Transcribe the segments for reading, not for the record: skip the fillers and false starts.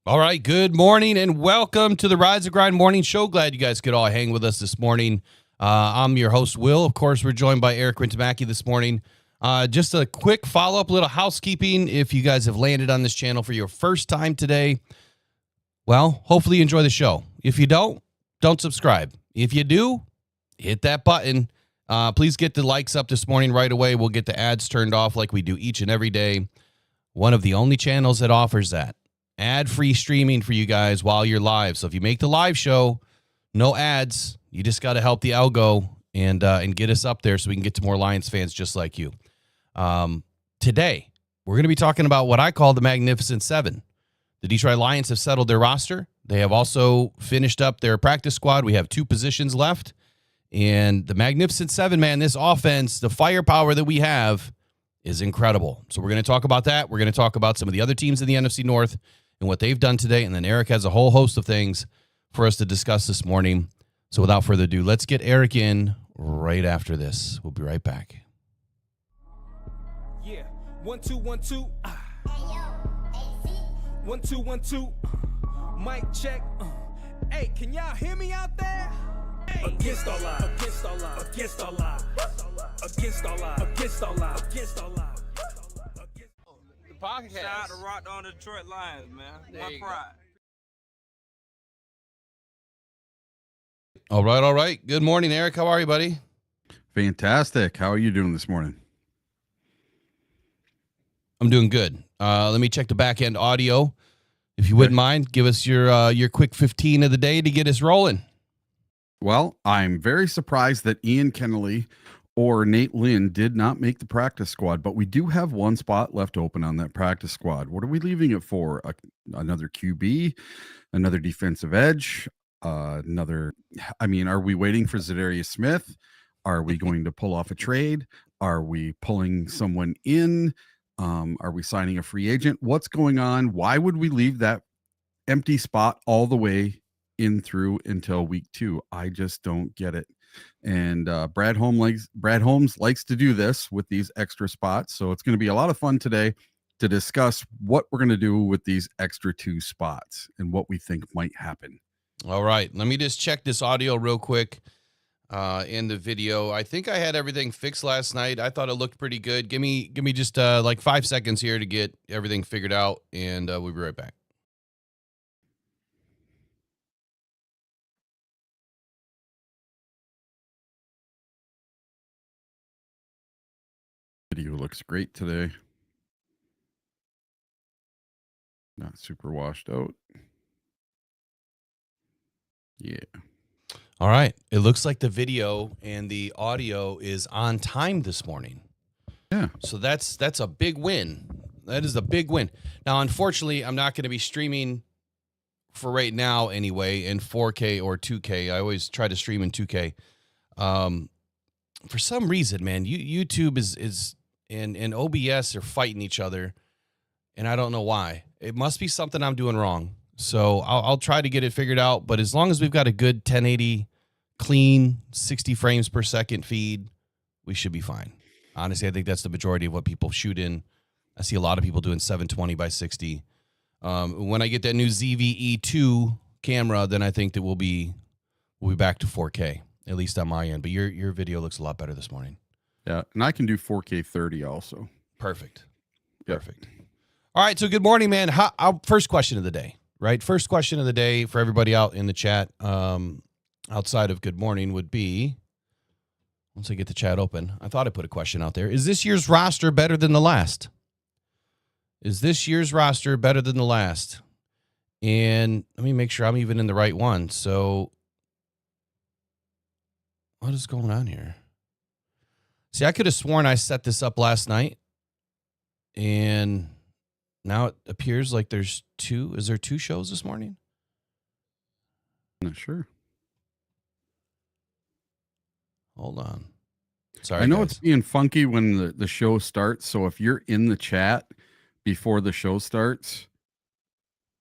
All right, good morning and welcome to the Rise of Grind Morning Show. Glad you guys could all hang with us this morning. I'm your host, Will. Of course, we're joined by Eric Wintemaki this morning. Just a quick follow-up, little housekeeping. If you guys have landed on this channel for your first time today, well, hopefully you enjoy the show. If you don't subscribe. If you do, hit that button. Please get the likes up this morning right away. We'll get the ads turned off like we do each and every day. One of the only channels that offers that. Ad-free streaming for you guys while you're live. So if you make the live show, no ads. You just got to help the algo and get us up there so we can get to more Lions fans just like you. Today, we're going to be talking about what I call the Magnificent Seven. The Detroit Lions have settled their roster. They have also finished up their practice squad. We have 2 positions left. And the Magnificent Seven, man, this offense, the firepower that we have is incredible. So we're going to talk about that. We're going to talk about some of the other teams in the NFC North and what they've done today. And then Eric has a whole host of things for us to discuss this morning. So without further ado, let's get Eric in right after this. We'll be right back. Yeah, 1 2 1 2. Hey yo, AC. 1 2 1 2. Mic check. Hey, can y'all hear me out there? Hey. Against all odds. Against all odds. Against all odds. Against all odds. Against all odds. Against all odds. Podcast. Shout out to Rockhound Detroit Lions, man. One pride. All right. Good morning, Eric. How are you, buddy? Fantastic. How are you doing this morning? I'm doing good. Let me check the back end audio. If you wouldn't mind, give us your quick 15 of the day to get us rolling. Well, I'm very surprised that Ian Kennelly or Nate Lynn did not make the practice squad, but we do have one spot left open on that practice squad. What are we leaving it for? Another QB, another defensive edge, are we waiting for Zadarius Smith? Are we going to pull off a trade? Are we pulling someone in? Are we signing a free agent? What's going on? Why would we leave that empty spot all the way in through until week 2? I just don't get it. And Brad Holmes likes to do this with these extra spots. So it's going to be a lot of fun today to discuss what we're going to do with these extra 2 spots and what we think might happen. All right. Let me just check this audio real quick in the video. I think I had everything fixed last night. I thought it looked pretty good. Give me just like 5 seconds here to get everything figured out, and we'll be right back. Video looks great today. Not super washed out. Yeah. All right. It looks like the video and the audio is on time this morning. Yeah. So that's a big win. That is a big win. Now, unfortunately, I'm not going to be streaming for right now anyway in 4K or 2K. I always try to stream in 2K. For some reason, man, YouTube is and OBS are fighting each other, and I don't know why. It must be something I'm doing wrong. So I'll try to get it figured out. But as long as we've got a good 1080 clean 60 frames per second feed, we should be fine. Honestly, I think that's the majority of what people shoot in. I see a lot of people doing 720 by 60. When I get that new ZVE2 camera, then I think that we'll be back to 4K, at least on my end. But your video looks a lot better this morning. Yeah, and I can do 4K 30 also. Perfect. Yep. Perfect. All right, so good morning, man. First question of the day, right? First question of the day for everybody out in the chat, outside of good morning, would be, once I get the chat open, I thought I put a question out there. Is this year's roster better than the last? Is this year's roster better than the last? And let me make sure I'm even in the right one. So what is going on here? See, I could have sworn I set this up last night, and now it appears like there's 2. Is there 2 shows this morning? Not sure. Hold on. Sorry, I know guys. it's being funky when the show starts. So if you're in the chat before the show starts,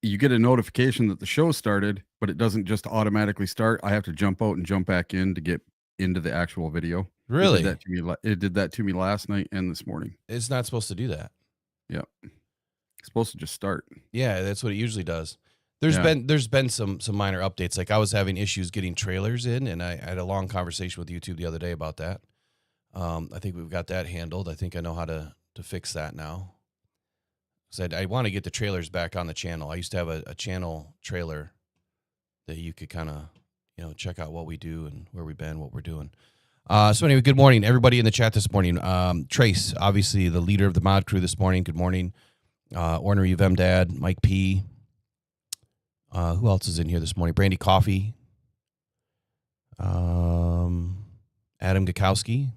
you get a notification that the show started, but it doesn't just automatically start. I have to jump out and jump back in to get into the actual video. Really? It did that to me last night and this morning. It's not supposed to do that. Yep. It's supposed to just start. Yeah, that's what it usually does. There's been some minor updates. Like I was having issues getting trailers in, and I had a long conversation with YouTube the other day about that. I think we've got that handled. I think I know how to fix that now. Because I want to get the trailers back on the channel. I used to have a channel trailer that you could kind of, check out what we do and where we've been, what we're doing. So anyway, good morning, everybody in the chat this morning. Trace, obviously the leader of the mod crew this morning. Good morning. Ornery Vem Dad, Mike P. Who else is in here this morning? Brandy Coffee. Adam Gakowski.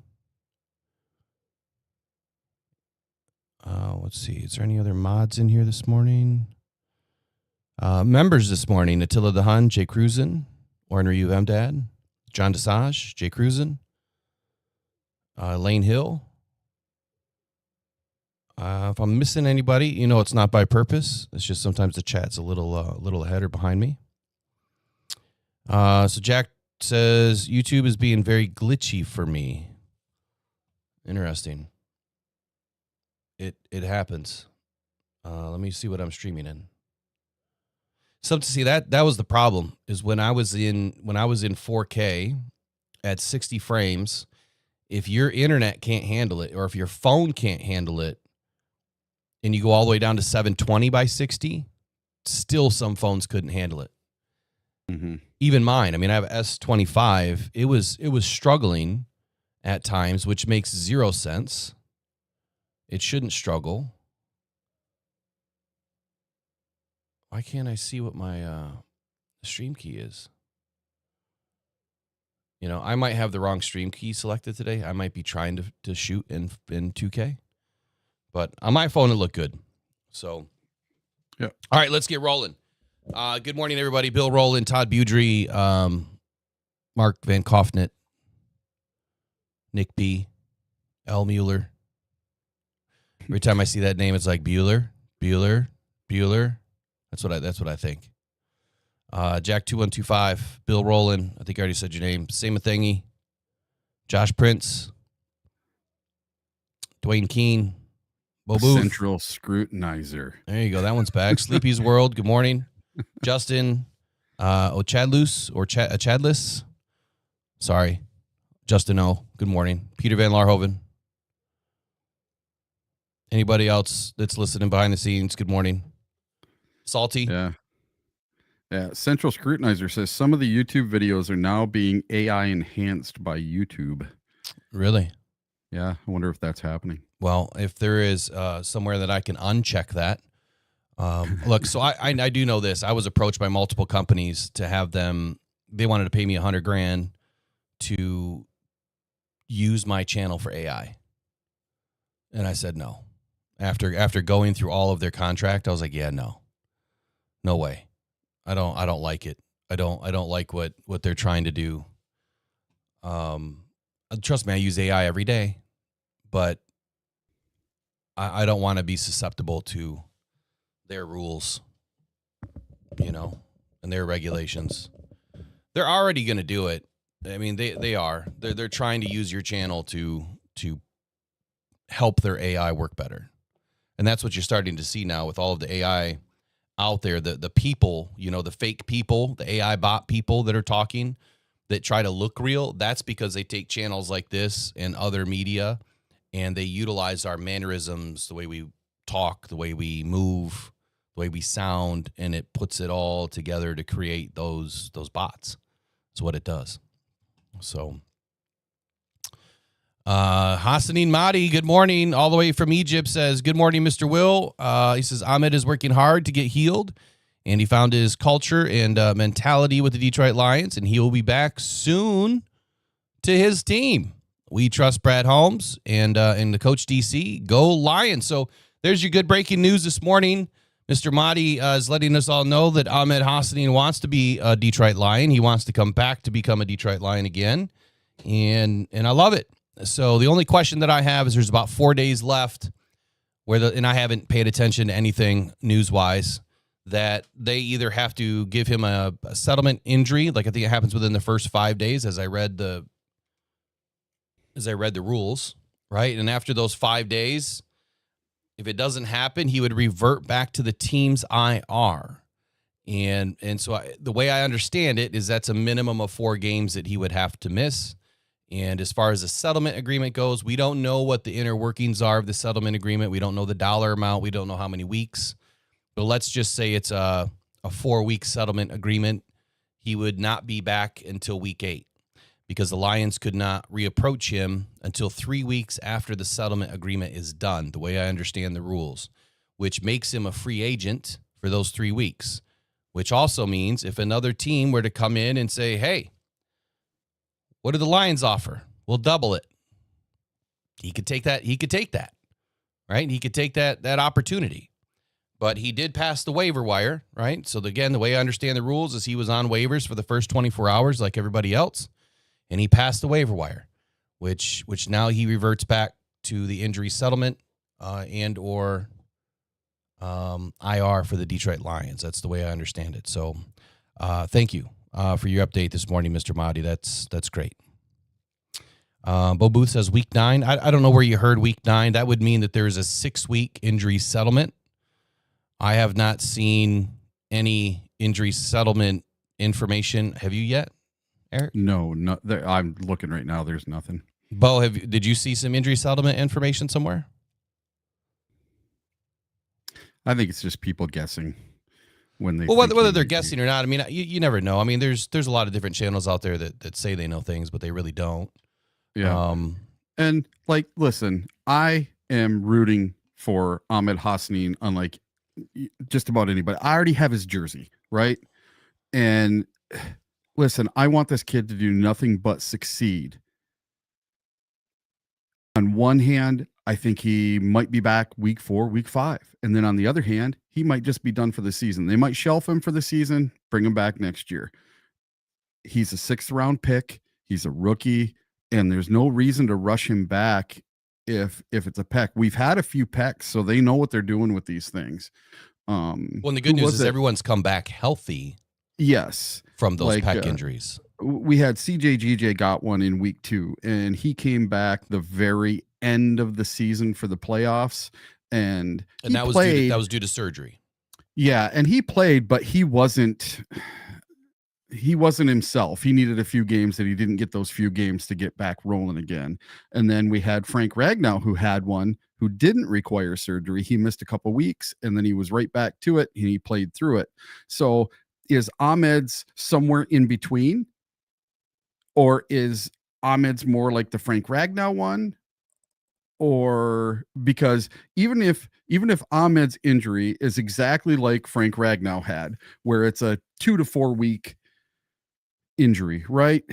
Let's see. Is there any other mods in here this morning? Members this morning: Attila the Hun, Jay Cruzen, Ornery Vem Dad, John Desage, Jay Cruzen, Lane Hill. If I'm missing anybody, it's not by purpose. It's just sometimes the chat's a little ahead or behind me. So Jack says YouTube is being very glitchy for me. Interesting. It happens. Let me see what I'm streaming in. Something to see that was the problem is when I was in 4K at 60 frames, if your internet can't handle it or if your phone can't handle it, and you go all the way down to 720 by 60, still some phones couldn't handle it. Mm-hmm. Even mine. I mean, I have S25. It was struggling at times, which makes zero sense. It shouldn't struggle. Why can't I see what my stream key is? I might have the wrong stream key selected today. I might be trying to shoot in 2K. But on my phone, it looked good. So, yeah. All right, let's get rolling. Good morning, everybody. Bill Rowland, Todd Budry, Mark Van Koffnet, Nick B, L. Mueller. Every time I see that name, it's like Bueller. That's what I think. Jack 2125, Bill Rowland. I think I already said your name. Same thingy. Josh Prince, Dwayne Keene. Central Scrutinizer. There you go. That one's back. Sleepy's World. Good morning. Justin Chadlis. Sorry. Justin O. Good morning. Peter Van Larhoven. Anybody else that's listening behind the scenes? Good morning. Salty. Yeah. Central Scrutinizer says some of the YouTube videos are now being AI enhanced by YouTube. Really? Yeah. I wonder if that's happening. Well, if there is somewhere that I can uncheck that. Look, so I do know this. I was approached by multiple companies to have them. They wanted to pay me $100,000 to use my channel for AI. And I said no. After going through all of their contract, I was like, yeah, no way. I don't like it. I don't like what they're trying to do. Trust me, I use AI every day, but I don't want to be susceptible to their rules, and their regulations. They're already going to do it. I mean, they are. They're trying to use your channel to help their AI work better. And that's what you're starting to see now with all of the AI out there, the people, the fake people, the AI bot people that are talking that try to look real. That's because they take channels like this and other media and they utilize our mannerisms, the way we talk, the way we move, the way we sound, and it puts it all together to create those bots. That's what it does. So, Hassanin Mahdi, good morning, all the way from Egypt, says, good morning, Mr. Will. He says, Ahmed is working hard to get healed, and he found his culture and mentality with the Detroit Lions, and he will be back soon to his team. We trust Brad Holmes and the coach DC. Go Lions. So there's your good breaking news this morning. Mr. Mahdi is letting us all know that Ahmed Hassanin wants to be a Detroit Lion. He wants to come back to become a Detroit Lion again, and I love it. So the only question that I have is there's about 4 days left and I haven't paid attention to anything news-wise, that they either have to give him a settlement injury, like I think it happens within the first 5 days as I read the rules, right? And after those 5 days, if it doesn't happen, he would revert back to the team's IR. And so the way I understand it is that's a minimum of 4 games that he would have to miss. And as far as the settlement agreement goes, we don't know what the inner workings are of the settlement agreement. We don't know the dollar amount. We don't know how many weeks. But let's just say it's a 4-week settlement agreement. He would not be back until week 8 because the Lions could not reapproach him until 3 weeks after the settlement agreement is done, the way I understand the rules, which makes him a free agent for those 3 weeks, which also means if another team were to come in and say, hey, what do the Lions offer? We'll double it. He could take that. He could take that, right? He could take that opportunity. But he did pass the waiver wire, right? So again, the way I understand the rules is he was on waivers for the first 24 hours like everybody else, and he passed the waiver wire, which now he reverts back to the injury settlement and or IR for the Detroit Lions. That's the way I understand it. So thank you for your update this morning, Mr. Mahdi. That's great. Bo Booth says week 9. I don't know where you heard week 9. That would mean that there's a 6-week injury settlement. I have not seen any injury settlement information. Have you yet, Eric? No, I'm looking right now. There's nothing. Bo, did you see some injury settlement information somewhere? I think it's just people guessing when they. Well, whether they're guessing or not, I mean, you never know. I mean, there's a lot of different channels out there that say they know things, but they really don't. Yeah. And like, listen, I am rooting for Ahmed Hasnain, unlike just about anybody. I already have his jersey, right? And listen, I want this kid to do nothing but succeed. On one hand, I think he might be back week 4, week 5. And then on the other hand, he might just be done for the season. They might shelf him for the season, bring him back next year. He's a 6th round pick. He's a rookie, and there's no reason to rush him back if it's a pec. We've had a few pecs, so they know what they're doing with these things. Well, and the good news is everyone's come back healthy. Yes. From those pec injuries. We had CJ got one in week 2, and he came back the very end of the season for the playoffs. And that was due to surgery. Yeah. And he played, but he wasn't himself. He needed a few games that he didn't get those few games to get back rolling again. And then we had Frank Ragnow, who had one who didn't require surgery. He missed a couple weeks and then he was right back to it and he played through it. So is Ahmed's somewhere in between, or is Ahmed's more like the Frank Ragnow one? Or because even if Ahmed's injury is exactly like Frank Ragnow had, where it's a 2 to 4 week injury, right?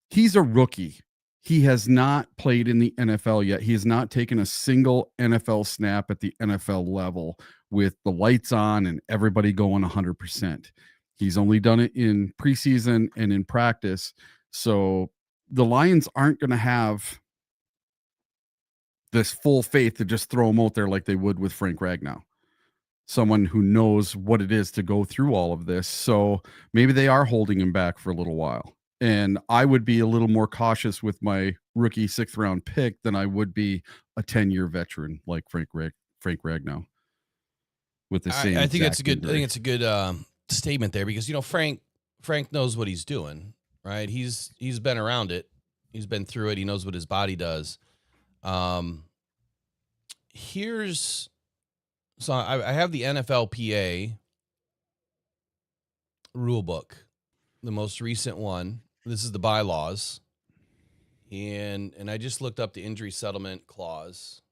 He's a rookie. He has not played in the NFL yet. He has not taken a single NFL snap at the NFL level with the lights on and everybody going 100%. He's only done it in preseason and in practice. So the Lions aren't going to have this full faith to just throw him out there like they would with Frank Ragnow, someone who knows what it is to go through all of this. So maybe they are holding him back for a little while. And I would be a little more cautious with my rookie 6th round pick than I would be a 10-year veteran like Frank Ragnow. With the same, I think it's a good. I think it's a good statement there because Frank knows what he's doing, right? He's been around it, he's been through it. He knows what his body does. So I have the NFLPA rule book, the most recent one. This is the bylaws. And I just looked up the injury settlement clause.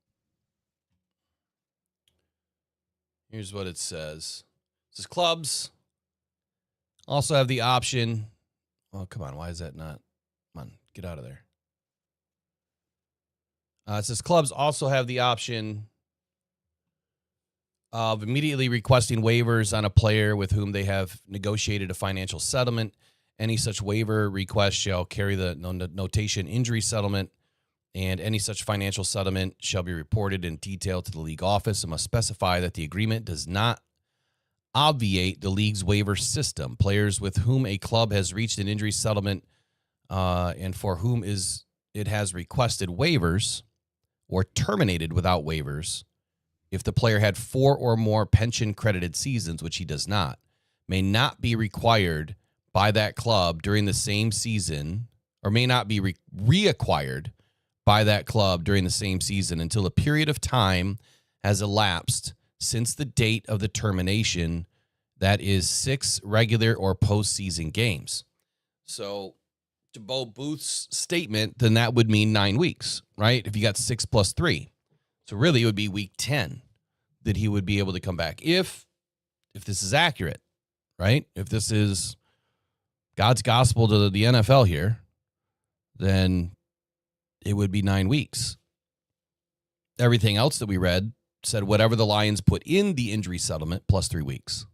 Here's what it says. It says clubs also have the option. Oh, come on. Why is that not? Come on, get out of there. It says clubs also have the option of immediately requesting waivers on a player with whom they have negotiated a financial settlement. Any such waiver request shall carry the notation injury settlement, and any such financial settlement shall be reported in detail to the league office and must specify that the agreement does not obviate the league's waiver system. Players with whom a club has reached an injury settlement and for whom it has requested waivers or terminated without waivers, if the player had 4 or more pension credited seasons, which he does not, may not be required by that club during the same season, or may not be reacquired by that club during the same season until a period of time has elapsed since the date of the termination, that is 6 regular or postseason games. So to Bo Booth's statement, then that would mean 9 weeks, right? If you got 6 plus 3. So really it would be week 10 that he would be able to come back. If this is accurate, right? If this is God's gospel to the NFL here, then it would be 9 weeks. Everything else that we read said whatever the Lions put in the injury settlement plus 3 weeks,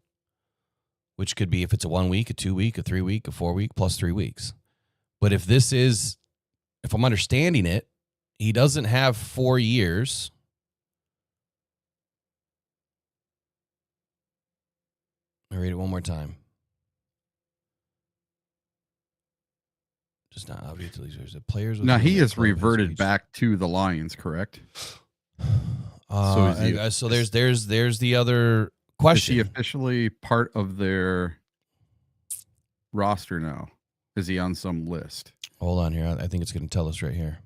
which could be if it's a 1 week, a 2 week, a 3 week, a 4 week plus 3 weeks. But if I'm understanding it, he doesn't have 4 years. I'll read it one more time. Just not obvious to the players. Now he is reverted back to the Lions, correct? So there's the other question. Is he officially part of their roster now? Is he on some list? Hold on here. I think it's going to tell us right here.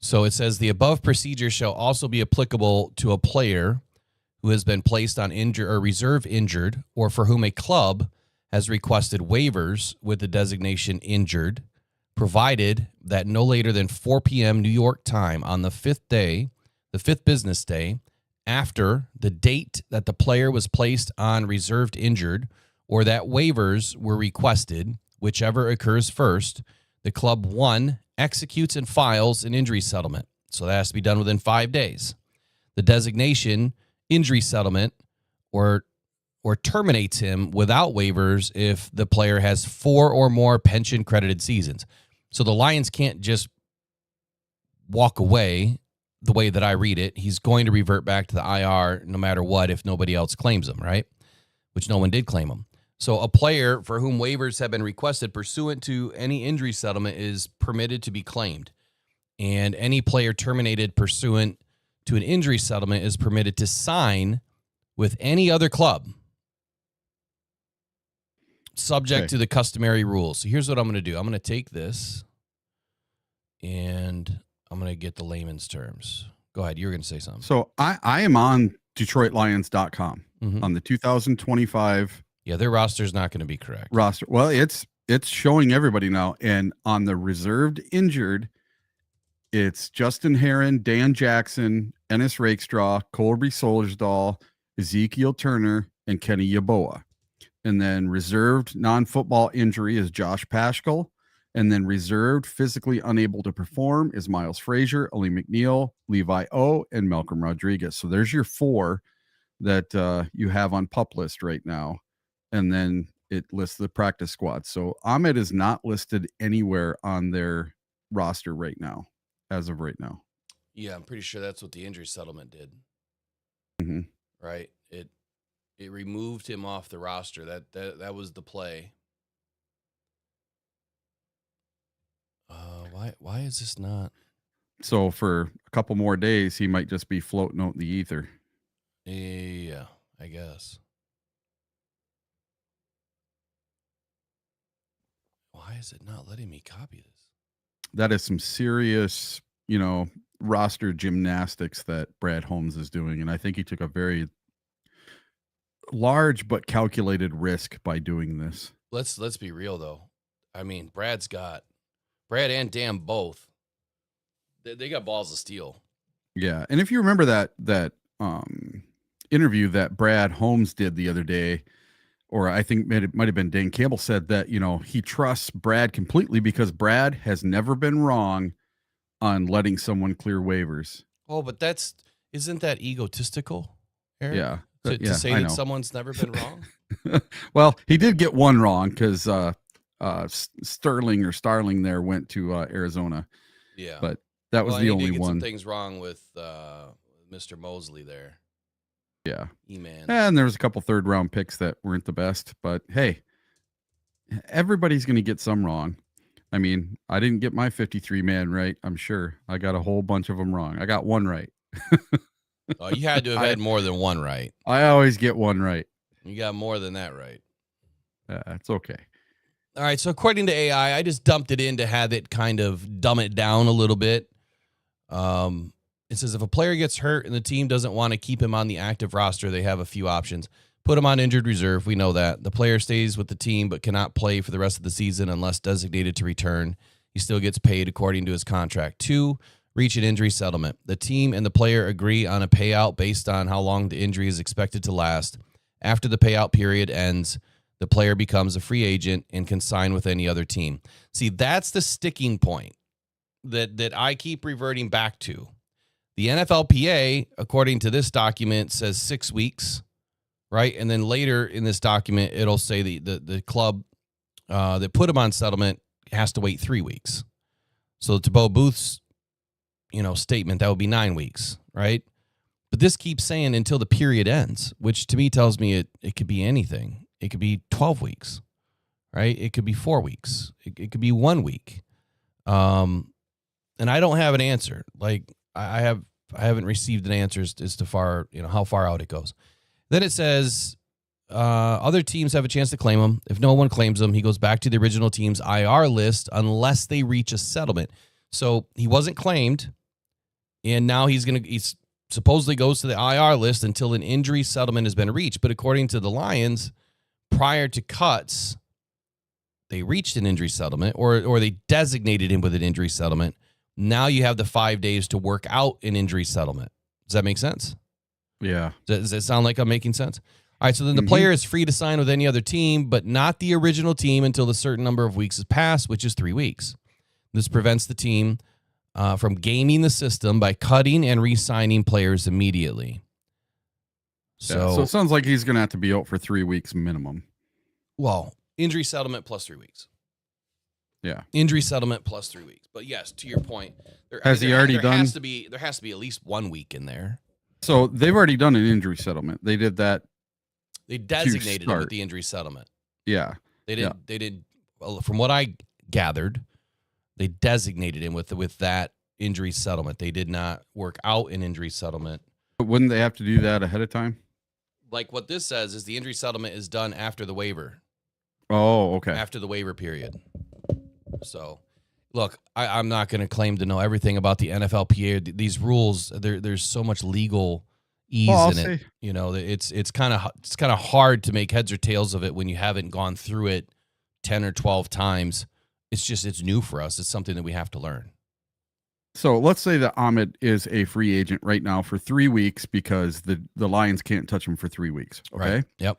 So it says the above procedure shall also be applicable to a player who has been placed on injured or reserve injured, or for whom a club has requested waivers with the designation injured, provided that no later than 4 p.m. New York time on the fifth business day after the date that the player was placed on reserved injured, or that waivers were requested, whichever occurs first, the club 1 executes and files an injury settlement. So that has to be done within 5 days. The designation injury settlement or terminates him without waivers if the player has 4 or more pension credited seasons. So the Lions can't just walk away the way that I read it. He's going to revert back to the IR no matter what if nobody else claims him, right? Which no one did claim him. So a player for whom waivers have been requested pursuant to any injury settlement is permitted to be claimed. And any player terminated pursuant to an injury settlement is permitted to sign with any other club, subject to the customary rules. So here's what I'm going to do. I'm going to take this and I'm going to get the layman's terms. Go ahead. You were going to say something. So I am on DetroitLions.com on the 2025. Yeah, their roster is not going to be correct. Roster. Well, it's showing everybody now. And on the reserved injured, it's Justin Herron, Dan Jackson, Ennis Rakestraw, Colby Solersdahl, Ezekiel Turner, and Kenny Yeboah. And then reserved non-football injury is Josh Paschal. And then reserved physically unable to perform is Miles Frazier, Ali McNeil, Levi O, and Malcolm Rodriguez. So there's your 4 that you have on PUP list right now. And then it lists the practice squad. So Ahmed is not listed anywhere on their roster right now, as of right now. Yeah, I'm pretty sure that's what the injury settlement did. Mm-hmm. Right? It removed him off the roster. That was the play. Why is this not? So for a couple more days, he might just be floating out in the ether. Yeah, I guess. Why is it not letting me copy this? That is some serious, roster gymnastics that Brad Holmes is doing. And I think he took a very large but calculated risk by doing this. Let's be real, though. I mean, Brad and Dan both. They got balls of steel. Yeah. And if you remember that interview that Brad Holmes did the other day, or I think it might have been Dan Campbell, said that, he trusts Brad completely because Brad has never been wrong on letting someone clear waivers. Oh, but isn't that egotistical, Eric? Yeah. To say that someone's never been wrong? Well, he did get one wrong because Starling there went to Arizona. Yeah. But that was the only one. Some things wrong with Mr. Mosley there. Yeah. E-man. And there was a couple 3rd round picks that weren't the best, but hey, everybody's going to get some wrong. I mean, I didn't get my 53-man right, I'm sure. I got a whole bunch of them wrong. I got one right. Oh, you had to have had more than one right. I always get one right. You got more than that right. It's okay. All right, so according to AI, I just dumped it in to have it kind of dumb it down a little bit. It says if a player gets hurt and the team doesn't want to keep him on the active roster, they have a few options. Put him on injured reserve. We know that. The player stays with the team but cannot play for the rest of the season unless designated to return. He still gets paid according to his contract. 2, reach an injury settlement. The team and the player agree on a payout based on how long the injury is expected to last. After the payout period ends, the player becomes a free agent and can sign with any other team. See, that's the sticking point that I keep reverting back to. The NFLPA, according to this document, says 6 weeks. Right, and then later in this document, it'll say the club that put him on settlement has to wait 3 weeks. So to Bo Booth's, statement, that would be 9 weeks, right? But this keeps saying until the period ends, which to me tells me it could be anything. It could be 12 weeks, right? It could be 4 weeks. It could be 1 week. And I don't have an answer. Like I haven't received an answer as to how far out it goes. Then it says other teams have a chance to claim him. If no one claims him, he goes back to the original team's IR list unless they reach a settlement. So he wasn't claimed, and now he supposedly goes to the IR list until an injury settlement has been reached. But according to the Lions, prior to cuts, they reached an injury settlement or they designated him with an injury settlement. Now you have the 5 days to work out an injury settlement. Does that make sense? Yeah. Does it sound like I'm making sense? All right, so then the player is free to sign with any other team, but not the original team until a certain number of weeks has passed, which is 3 weeks. This prevents the team from gaming the system by cutting and re-signing players immediately. So it sounds like he's going to have to be out for 3 weeks minimum. Well, injury settlement plus 3 weeks. Yeah. Injury settlement plus 3 weeks. But yes, to your point, there has to be at least 1 week in there. So they've already done an injury settlement. They did that. They designated him with the injury settlement. Yeah. They did. Yeah. They did. Well, from what I gathered, they designated him with that injury settlement. They did not work out an injury settlement. But wouldn't they have to do that ahead of time? Like what this says is the injury settlement is done after the waiver. Oh, okay. After the waiver period. So, look, I'm not going to claim to know everything about the NFLPA. These rules, there's so much legal ease in it. It's kind of hard to make heads or tails of it when you haven't gone through it 10 or 12 times. It's new for us. It's something that we have to learn. So let's say that Ahmed is a free agent right now for 3 weeks because the Lions can't touch him for 3 weeks. Okay. Right. Yep.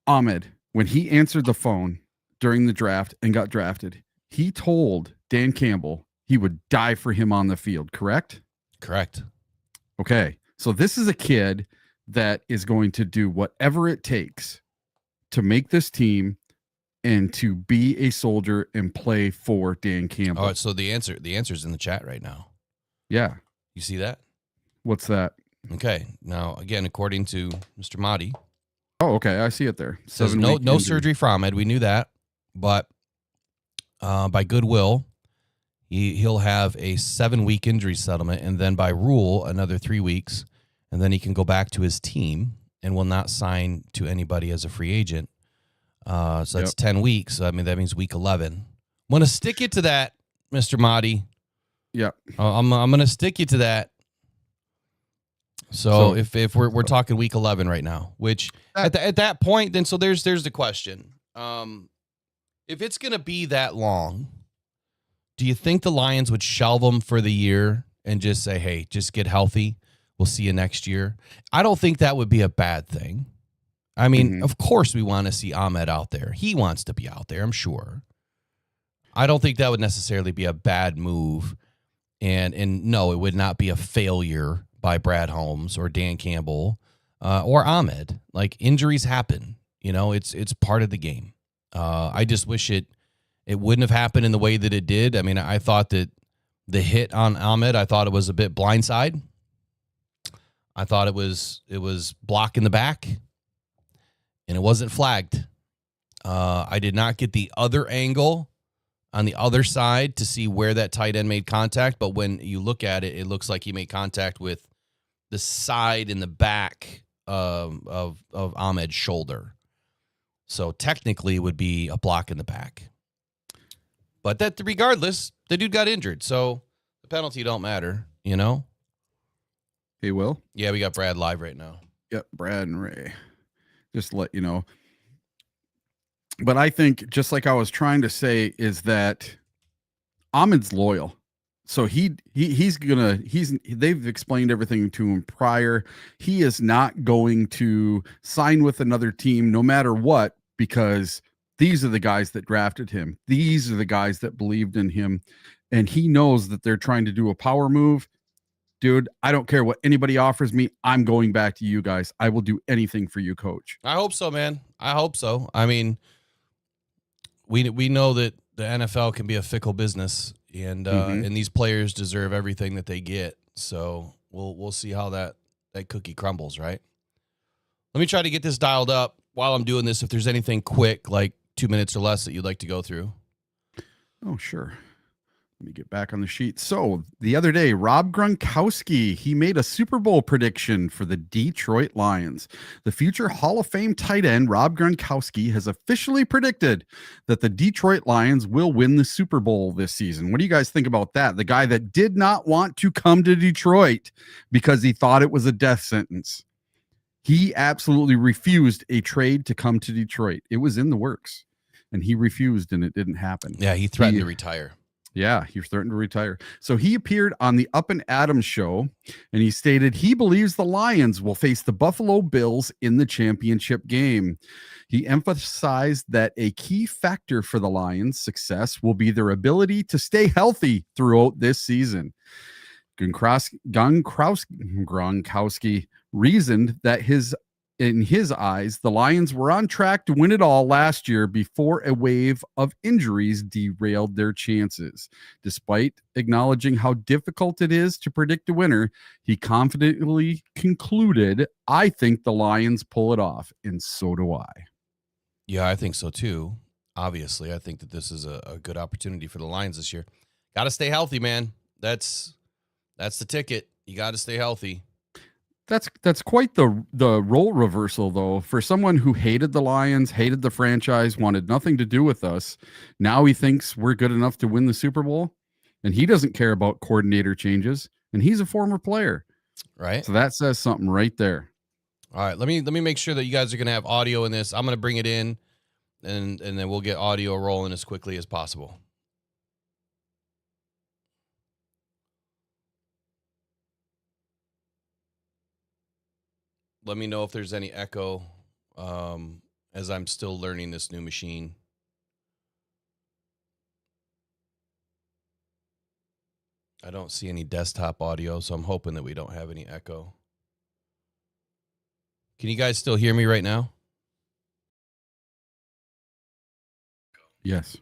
Ahmed, when he answered the phone during the draft and got drafted, he told Dan Campbell he would die for him on the field, correct? Correct. Okay. So this is a kid that is going to do whatever it takes to make this team and to be a soldier and play for Dan Campbell. Oh, so the answer's in the chat right now. Yeah. You see that? What's that? Okay. Now, again, according to Mr. Mahdi. Oh, okay. I see it there. Says no surgery for Ahmed. We knew that. But by goodwill, he'll have a 7-week injury settlement, and then by rule, another 3 weeks, and then he can go back to his team and will not sign to anybody as a free agent. So that's 10 weeks. I mean, that means week 11. I'm going to stick you to that, Mr. Mahdi. Yeah. I'm going to stick you to that. So if we're talking week 11 right now, which at that point, then so there's the question. If it's going to be that long, do you think the Lions would shelve him for the year and just say, hey, just get healthy. We'll see you next year. I don't think that would be a bad thing. I mean, Of course we want to see Ahmed out there. He wants to be out there, I'm sure. I don't think that would necessarily be a bad move. And no, it would not be a failure by Brad Holmes or Dan Campbell or Ahmed. Like, injuries happen. It's part of the game. I just wish it wouldn't have happened in the way that it did. I mean, I thought that the hit on Ahmed, I thought it was a bit blindside. I thought it was block in the back, and it wasn't flagged. I did not get the other angle on the other side to see where that tight end made contact. But when you look at it, it looks like he made contact with the side in the back of Ahmed's shoulder. So technically it would be a block in the back. But that regardless, the dude got injured. So the penalty don't matter, you know? Hey, Will? Yeah, we got Brad live right now. Yep, Brad and Ray. Just to let you know. But I think, just like I was trying to say, is that Ahmed's loyal. So they've explained everything to him prior. He is not going to sign with another team no matter what, because these are the guys that drafted him. These are the guys that believed in him. And he knows that they're trying to do a power move. Dude, I don't care what anybody offers me. I'm going back to you guys. I will do anything for you, coach. I hope so, man. I hope so. I mean, we know that the NFL can be a fickle business, and and these players deserve everything that they get. So we'll see how that cookie crumbles, right? Let me try to get this dialed up while I'm doing this. If there's anything quick, like 2 minutes or less, that you'd like to go through. Oh, sure. Let me get back on the sheet. So the other day, Rob Gronkowski, he made a Super Bowl prediction for the Detroit Lions. The future Hall of Fame tight end, Rob Gronkowski, has officially predicted that the Detroit Lions will win the Super Bowl this season. What do you guys think about that? The guy that did not want to come to Detroit because he thought it was a death sentence. He absolutely refused a trade to come to Detroit. It was in the works, and he refused, and it didn't happen. Yeah, he threatened to retire. Yeah, he was threatening to retire. So he appeared on the Up and Adams show, and he stated he believes the Lions will face the Buffalo Bills in the championship game. He emphasized that a key factor for the Lions' success will be their ability to stay healthy throughout this season. Gronkowski reasoned that in his eyes, the Lions were on track to win it all last year before a wave of injuries derailed their chances. Despite acknowledging how difficult it is to predict a winner, he confidently concluded, "I think the Lions pull it off, and so do I." Yeah, I think so too. Obviously, I think that this is a good opportunity for the Lions this year. Got to stay healthy, man. That's the ticket. You got to stay healthy. That's quite the role reversal, though, for someone who hated the Lions, hated the franchise, wanted nothing to do with us. Now he thinks we're good enough to win the Super Bowl, and he doesn't care about coordinator changes, and he's a former player, right? So that says something right there. All right, let me make sure that you guys are going to have audio in this. I'm going to bring it in, and then we'll get audio rolling as quickly as possible. Let me know if there's any echo as I'm still learning this new machine. I don't see any desktop audio, so I'm hoping that we don't have any echo. Can you guys still hear me right now? Yes.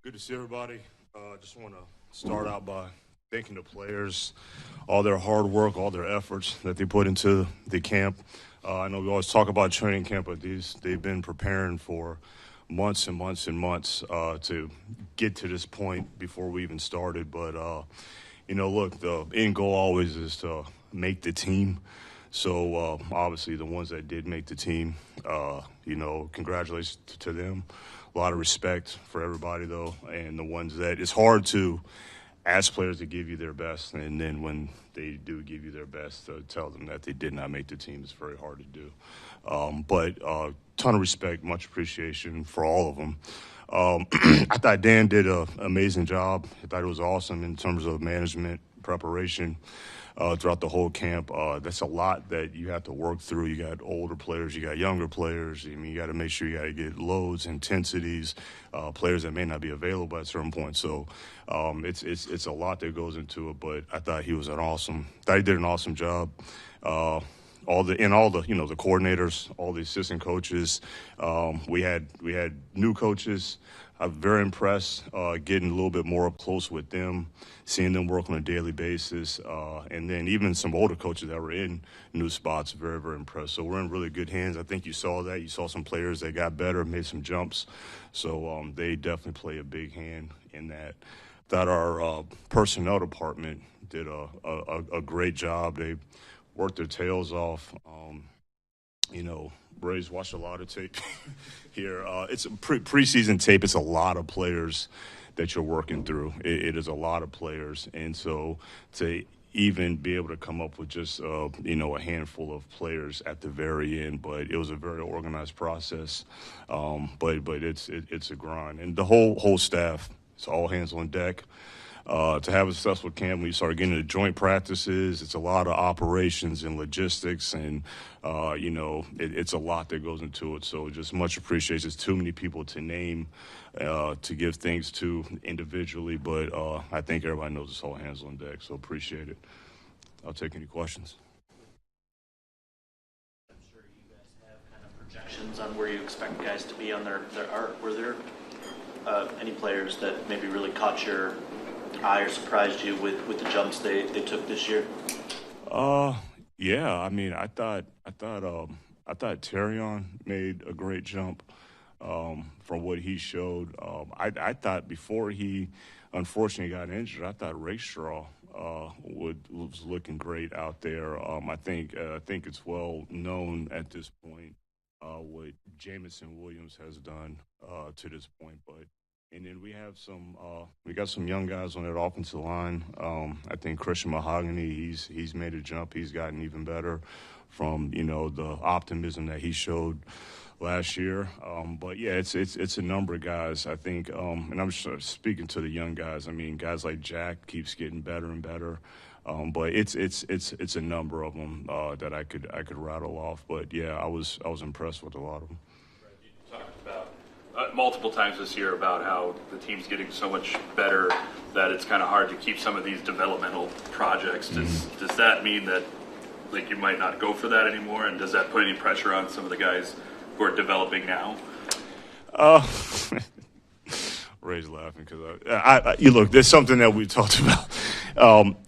Good to see everybody. Just want to start out by thanking the players, all their hard work, all their efforts that they put into the camp. I know we always talk about training camp, but they've been preparing for months and months and months to get to this point before we even started. But, look, the end goal always is to make the team. So, obviously, the ones that did make the team, congratulations to them. A lot of respect for everybody, though, and the ones that it's hard to ask players to give you their best, and then when they do give you their best, to tell them that they did not make the team is very hard to do. But ton of respect, much appreciation for all of them. I thought Dan did an amazing job. I thought it was awesome in terms of management, preparation throughout the whole camp. That's a lot that you have to work through. You got older players, you got younger players. I mean, you got to make sure you got to get loads, intensities, players that may not be available at certain points. So it's a lot that goes into it. But I thought he did an awesome job. All the coordinators, all the assistant coaches. We had new coaches. I'm very impressed getting a little bit more up close with them, seeing them work on a daily basis, and then even some older coaches that were in new spots, very, very impressed. So we're in really good hands. I think you saw that. You saw some players that got better, made some jumps. So they definitely play a big hand in that. Thought our personnel department did a great job. They worked their tails off. Ray's watched a lot of tape here. It's a preseason tape. It's a lot of players that you're working through. It is a lot of players. And so to even be able to come up with just, a handful of players at the very end, but it was a very organized process. But it's a grind. And the whole staff, it's all hands on deck. To have a successful camp, when you start getting into joint practices, it's a lot of operations and logistics, and it's a lot that goes into it. So just much appreciation. There's too many people to name, to give things to individually, but I think everybody knows it's all hands on deck. So appreciate it. I'll take any questions. I'm sure you guys have kind of projections on where you expect guys to be on their art. Were there any players that maybe really caught your eye or surprised you with the jumps they took this year? Yeah. I mean, I thought Terrion made a great jump from what he showed. I thought before he unfortunately got injured, I thought Rakestraw was looking great out there. I think it's well known at this point what Jamison Williams has done to this point, but. And then we got some young guys on that offensive line. I think Christian Mahogany, he's made a jump. He's gotten even better from, the optimism that he showed last year. But yeah, it's a number of guys, I think. And I'm just speaking to the young guys. I mean, guys like Jack keeps getting better and better. But it's a number of them that I could rattle off. But yeah, I was impressed with a lot of them. You talked about multiple times this year about how the team's getting so much better that it's kind of hard to keep some of these developmental projects. Does that mean that you might not go for that anymore? And does that put any pressure on some of the guys who are developing now? Ray's laughing because you look. There's something that we talked about.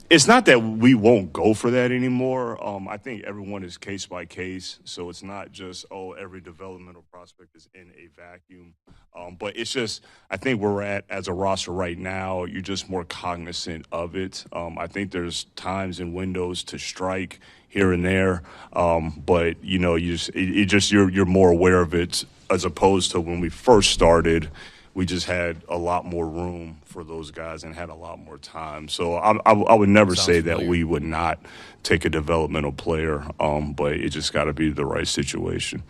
It's not that we won't go for that anymore. I think everyone is case by case, so it's not just every developmental prospect is in a vacuum. But it's just I think where we're at as a roster right now, you're just more cognizant of it. I think there's times and windows to strike here and there, but you're more aware of it as opposed to when we first started. We just had a lot more room for those guys and had a lot more time. So I would never say that we would not take a developmental player, but it just got to be the right situation.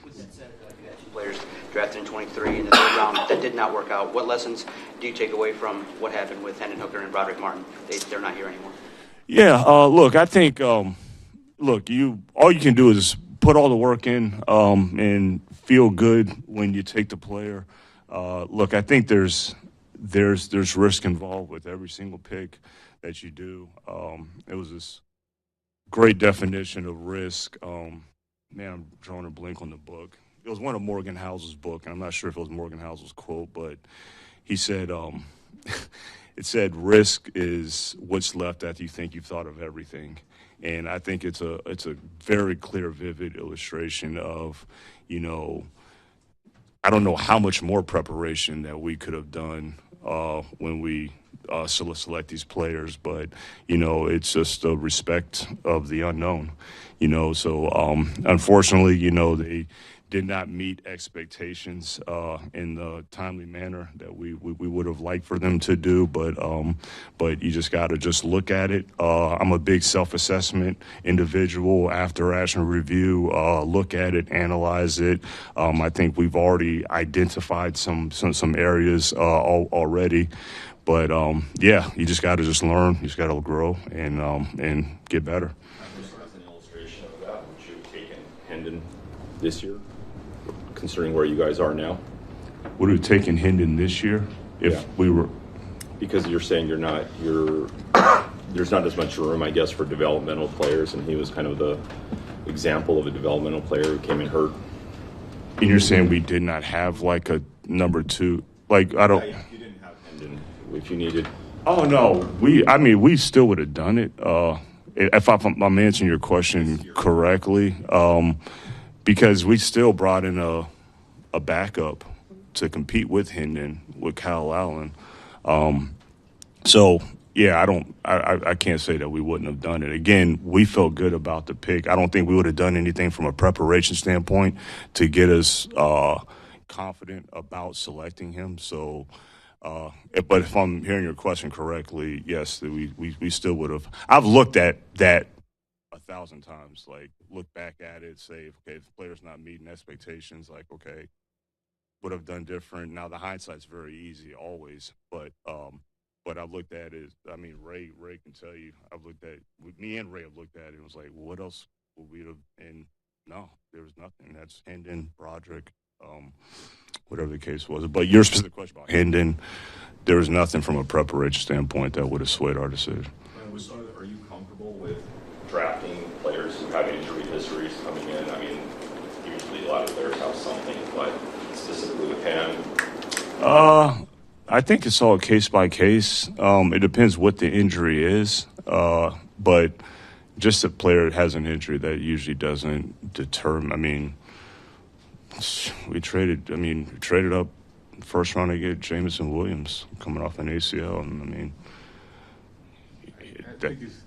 With that said, you had two players drafted in 23 in the third round that did not work out. What lessons do you take away from what happened with Hendon Hooker and Broderick Martin? They're not here anymore. Yeah, look, I think, all you can do is put all the work in and feel good when you take the player. Look, I think there's risk involved with every single pick that you do. It was this great definition of risk. I'm drawing a blank on the book. It was one of Morgan Housel's book, and I'm not sure if it was Morgan Housel's quote, but he said, it said risk is what's left after you think you've thought of everything. And I think it's a very clear, vivid illustration of, I don't know how much more preparation that we could have done when we select these players, but it's just a respect of the unknown. So unfortunately, they did not meet expectations in the timely manner that we would have liked for them to do. But you just got to just look at it. I'm a big self-assessment individual. After action review, look at it, analyze it. I think we've already identified some areas already. But yeah, you just got to just learn. You just got to grow and get better. Just as an illustration of that, would you have taken Hendon this year, considering where you guys are now? Would have taken Hendon this year if we were. Because you're saying there's not as much room, I guess, for developmental players, and he was kind of the example of a developmental player who came in hurt. And you're saying we did not have like a number 2? Like I don't. Yeah, you didn't have Hendon if you needed. Oh no, we still would have done it. If I'm answering your question correctly, because we still brought in a backup to compete with Hendon, with Kyle Allen. So yeah, I can't say that we wouldn't have done it. Again, we felt good about the pick. I don't think we would have done anything from a preparation standpoint to get us confident about selecting him. So, but if I'm hearing your question correctly, yes, we still would have. I've looked at that 1,000 times. Like, look back at it, say, okay, if the player's not meeting expectations, like, okay, would have done different. Now, the hindsight's very easy always, but I've looked at it. I mean, Ray can tell you. I've looked at me and Ray have looked at it and was like, well, what else would we have? And no, there was nothing. That's Hendon, Broderick, whatever the case was. But your specific question about Hendon, there was nothing from a preparation standpoint that would have swayed our decision. Are you comfortable with drafting players who have injury histories coming in? I mean, usually a lot of players have something, but specifically with him. I think it's all case by case. It depends what the injury is, but just a player that has an injury that usually doesn't determine. I mean, we traded up first round to get Jamison Williams coming off an ACL, and I mean, I think it's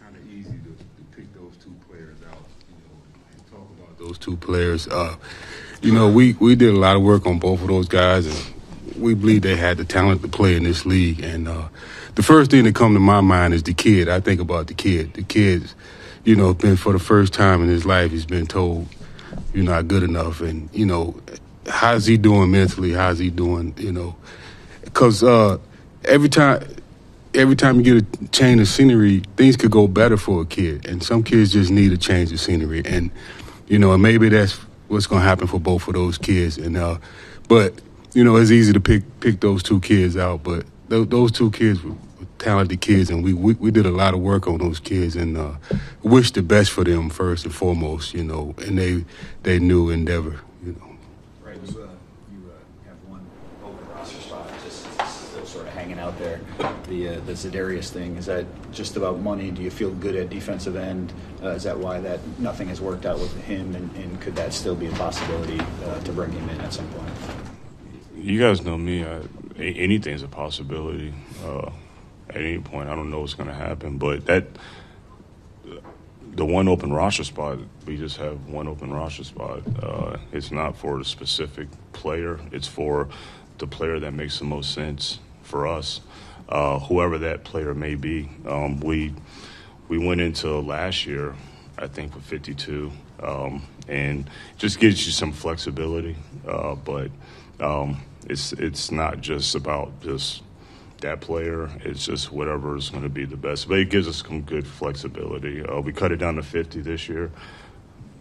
kind of easy to pick those two players out, and talk about those two players. We did a lot of work on both of those guys, and we believe they had the talent to play in this league. And the first thing that come to my mind is the kid. I think about the kid. The kid's, been for the first time in his life, he's been told, you're not good enough. And, how's he doing mentally? How's he doing, Because every time you get a change of scenery, things could go better for a kid. And some kids just need a change of scenery. And, and maybe that's what's going to happen for both of those kids. And but it's easy to pick those two kids out, but those two kids were talented kids, and we did a lot of work on those kids, and wish the best for them first and foremost, and they knew endeavor, Right, you have one open roster spot, just still sort of hanging out there. The Za'Darius thing, is that just about money? Do you feel good at defensive end? Is that why that nothing has worked out with him, and could that still be a possibility to bring him in at some point? You guys know me. Anything's a possibility at any point. I don't know what's going to happen, but the one open roster spot, we just have one open roster spot. It's not for a specific player. It's for the player that makes the most sense for us, whoever that player may be. We went into last year, I think, with 52, and just gives you some flexibility, but it's not just about just that player. It's just whatever is going to be the best. But it gives us some good flexibility. We cut it down to 50 this year.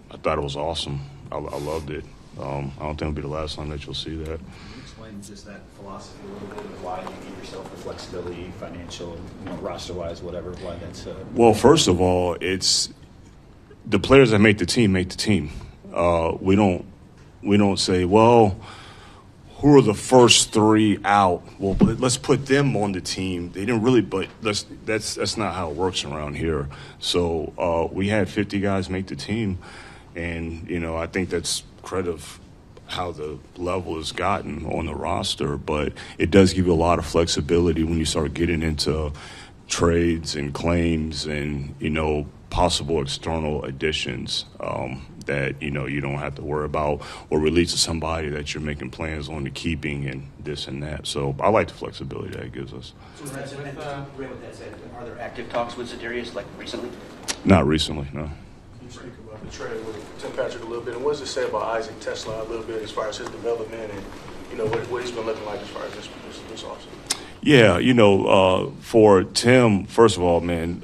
I thought it was awesome. I loved it. I don't think it'll be the last time that you'll see that. Can you explain just that philosophy a little bit of why you give yourself the flexibility, financial, roster-wise, whatever, why that's... Well, first of all, it's the players that make the team make the team. We don't say, well, who are the first three out? Well, let's put them on the team. They didn't really, but that's not how it works around here. So we had 50 guys make the team, and I think that's credit of how the level has gotten on the roster. But it does give you a lot of flexibility when you start getting into trades and claims and possible external additions that you don't have to worry about, or releasing somebody that you're making plans on to keeping and this and that. So I like the flexibility that it gives us. So with that said, are there active talks with Za'Darius, like recently? Not recently, no. Can you speak about the trade with Tim Patrick a little bit, and what does it say about Isaac Tesla a little bit as far as his development and what he's been looking like as far as this offseason? Yeah, for Tim, first of all, man,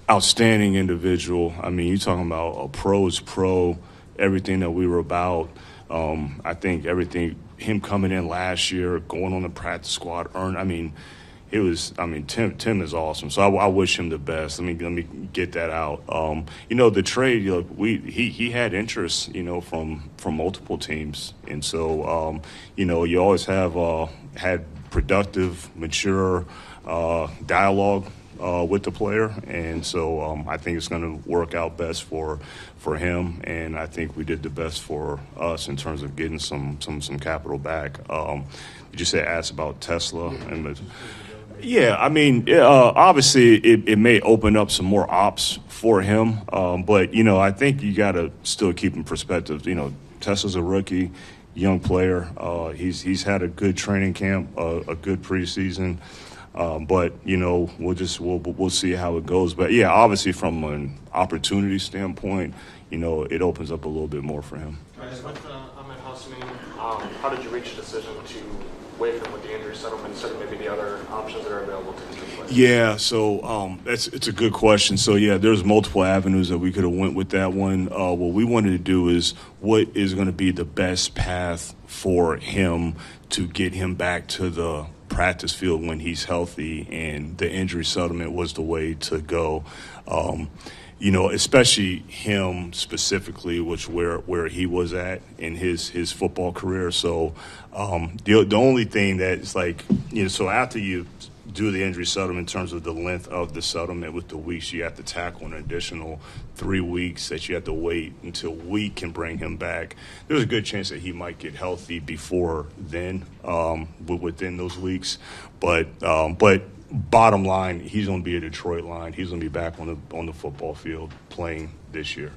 outstanding individual. I mean, you're talking about a pro's pro, everything that we were about. I think him coming in last year, going on the practice squad, Tim is awesome. So I wish him the best. Let me get that out. The trade, he had interest, from multiple teams. And so, you always have had productive, mature dialogue with the player. And so I think it's going to work out best for him. And I think we did the best for us in terms of getting some capital back. You just asked about Tesla. Yeah, obviously it may open up some more ops for him. But, I think you got to still keep in perspective. Tesla's a rookie, young player. He's had a good training camp, a good preseason. But we'll see how it goes. But yeah, obviously from an opportunity standpoint, it opens up a little bit more for him. With Ahmed, how did you reach a decision to waive him with the injury settlement instead of maybe the other options that are available to the players? Yeah, so it's a good question. So yeah, there's multiple avenues that we could have went with that one. What we wanted to do is what is going to be the best path for him to get him back to the practice field when he's healthy, and the injury settlement was the way to go. Especially him specifically, where he was at in his football career. So the only thing that's so after you do the injury settlement in terms of the length of the settlement with the weeks, you have to tackle an additional 3 weeks that you have to wait until we can bring him back. There's a good chance that he might get healthy before then, within those weeks. But bottom line, he's going to be a Detroit line. He's going to be back on the football field playing this year.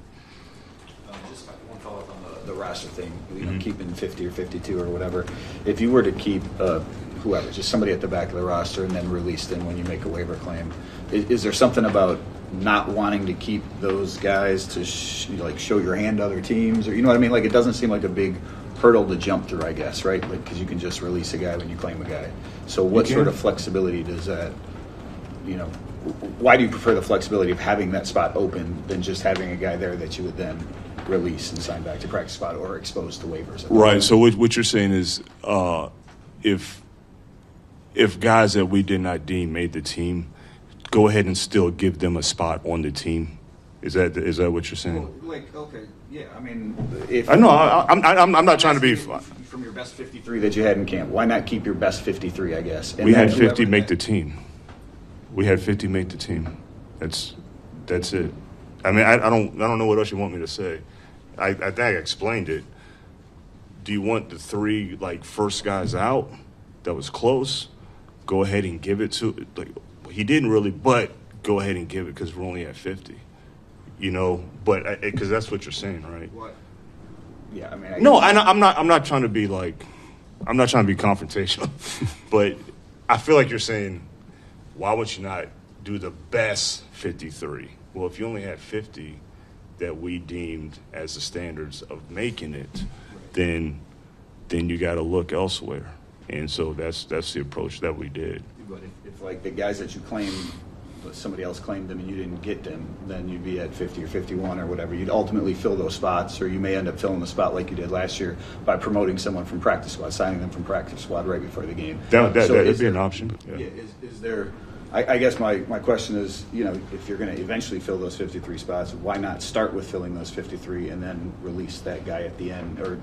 Just one follow-up on the roster thing, keeping 50 or 52 or whatever. If you were to keep whoever, just somebody at the back of the roster and then release them when you make a waiver claim, is there something about not wanting to keep those guys to show your hand to other teams, or you know what I mean? Like, it doesn't seem like a big hurdle to jump through, I guess, right? Like, because you can just release a guy when you claim a guy. So what sort of flexibility does that, why do you prefer the flexibility of having that spot open than just having a guy there that you would then release and sign back to practice spot or expose to waivers? Right. So what you're saying is if guys that we did not deem made the team, go ahead and still give them a spot on the team. Is that what you're saying? Okay, yeah. I mean, I'm not trying to be. From your best 53 that you had in camp, why not keep your best 53? I guess. And we had 50 make the team. We had 50 make the team. That's it. I mean, I don't know what else you want me to say. I think I explained it. Do you want the 3 first guys out? That was close. Go ahead and give it to. He didn't really, but go ahead and give it because we're only at 50. But because that's what you're saying, right? What? Yeah, I mean. I'm not trying to be I'm not trying to be confrontational, but I feel like you're saying, why would you not do the best 53? Well, if you only had 50 that we deemed as the standards of making it, then you got to look elsewhere, and so that's the approach that we did. But if the guys that you claimed, somebody else claimed them and you didn't get them, then you'd be at 50 or 51 or whatever. You'd ultimately fill those spots, or you may end up filling the spot like you did last year by promoting someone from practice squad, signing them from practice squad right before the game. That'd be an option. Yeah. Is there? I guess my question is, if you're going to eventually fill those 53 spots, why not start with filling those 53 and then release that guy at the end, or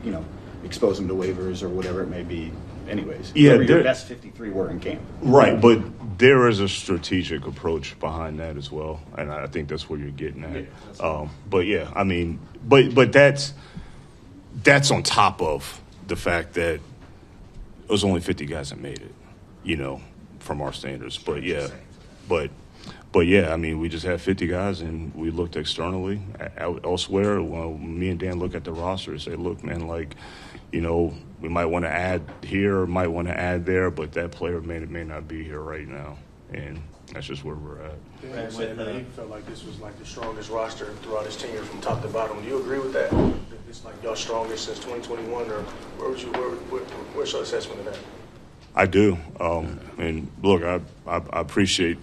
expose him to waivers or whatever it may be? Anyways, your best 53 were in camp. Right, but there is a strategic approach behind that as well, and I think that's where you're getting at. Yeah, but yeah, I mean, but that's on top of the fact that it was only 50 guys that made it, from our standards. But yeah, but yeah, I mean, we just had 50 guys, and we looked externally elsewhere. Well, me and Dan look at the roster and say, look, man, we might want to add here, might want to add there, but that player may not be here right now, and that's just where we're at. Dan said that he felt like this was the strongest roster throughout his tenure from top to bottom. Do you agree with that? It's y'all strongest since 2021, or where's your assessment of that? I do. And look, I appreciate,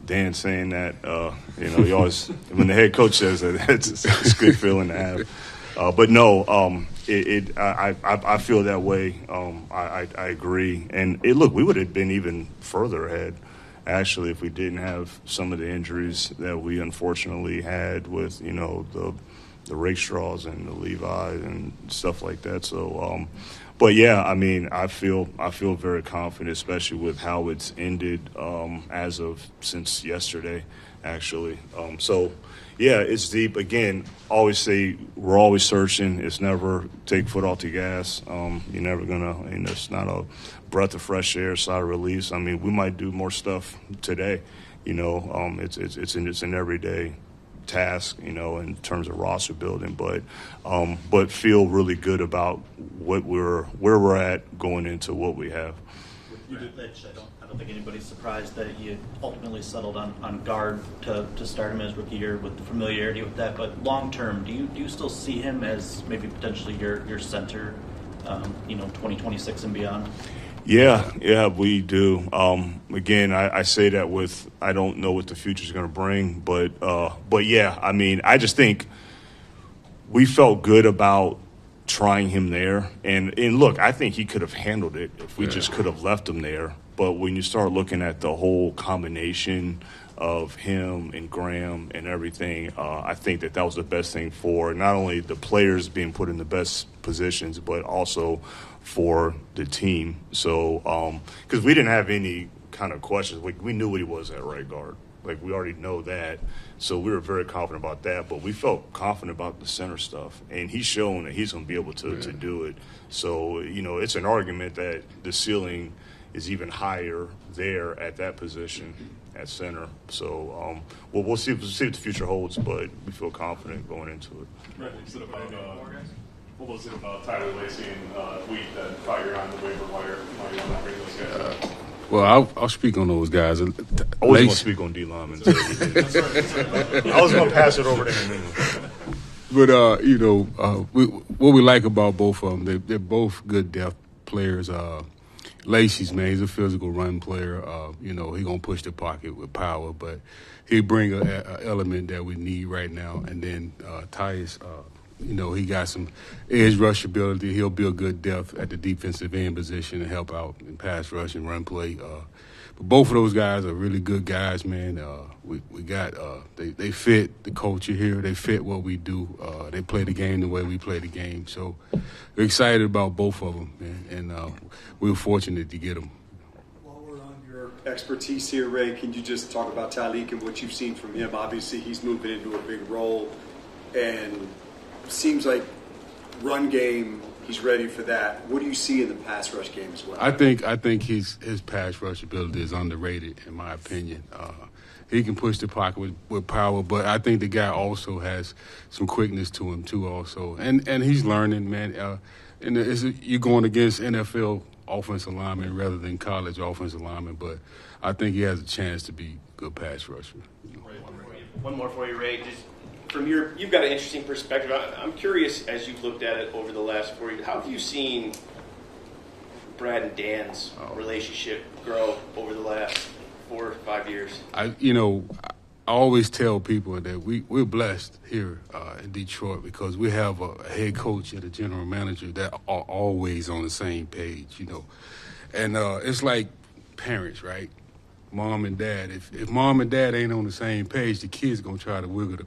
Dan saying that. You always, when the head coach says that, it's a good feeling to have. But no, I feel that way. I agree. And look, we would have been even further ahead, actually, if we didn't have some of the injuries that we unfortunately had with, the Rakestraws and the Levi and stuff like that. So, but yeah, I mean, I feel very confident, especially with how it's ended since yesterday, actually. So, yeah, it's deep. Again, always say we're always searching. It's never take foot off the gas. You're never gonna. It's not a breath of fresh air, sigh of release. I mean, we might do more stuff today. It's an everyday task, in terms of roster building, but feel really good about where we're at going into what we have. I don't think anybody's surprised that you ultimately settled on guard to start him as rookie year with the familiarity with that. But long term, do you still see him as maybe potentially your center, 2026 and beyond? Yeah, we do. Again, I say that with I don't know what the future is going to bring, but yeah, I mean, I just think we felt good about trying him there, and look, I think he could have handled it if we just could have left him there. But when you start looking at the whole combination of him and Graham and everything, I think that was the best thing for not only the players being put in the best positions, but also for the team. So, because we didn't have any kind of questions. We knew what he was at right guard. We already know that. So we were very confident about that. But we felt confident about the center stuff. And he's shown that he's going to be able to do it. So, it's an argument that the ceiling is even higher there at that position at center. So, we'll see what the future holds, but we feel confident going into it. Right. What was it about Tyler Lacey and Wheat that fire on the waiver wire? Why you want to bring those guys up? Well, I'll speak on those guys. I was going to speak on D linemen. I was going to pass it over to him. But what we like about both of them, they're both good depth players. Lacey's, man, he's a physical run player. He gonna push the pocket with power, but he bring an element that we need right now. And then Tyus, he got some edge rush ability. He'll build good depth at the defensive end position and help out in pass rush and run play. But both of those guys are really good guys, man. We got they fit the culture here. They fit what we do. They play the game the way we play the game. So we're excited about both of them, man. And we were fortunate to get them. While we're on your expertise here, Ray, can you just talk about Tyleek and what you've seen from him? Obviously, he's moving into a big role, and seems like run game, he's ready for that. What do you see in the pass rush game as well? I think his pass rush ability is underrated, in my opinion. He can push the pocket with power, but I think the guy also has some quickness to him too, also. And he's learning, man. You're going against NFL offensive linemen rather than college offensive linemen, but I think he has a chance to be a good pass rusher. One more for you, Ray. Just you've got an interesting perspective. I'm curious, as you've looked at it over the last 4 years, how have you seen Brad and Dan's relationship grow over the last 4 or 5 years? I always tell people that we're blessed here in Detroit because we have a head coach and a general manager that are always on the same page, And it's like parents, right? Mom and dad. If mom and dad ain't on the same page, the kids gonna try to wiggle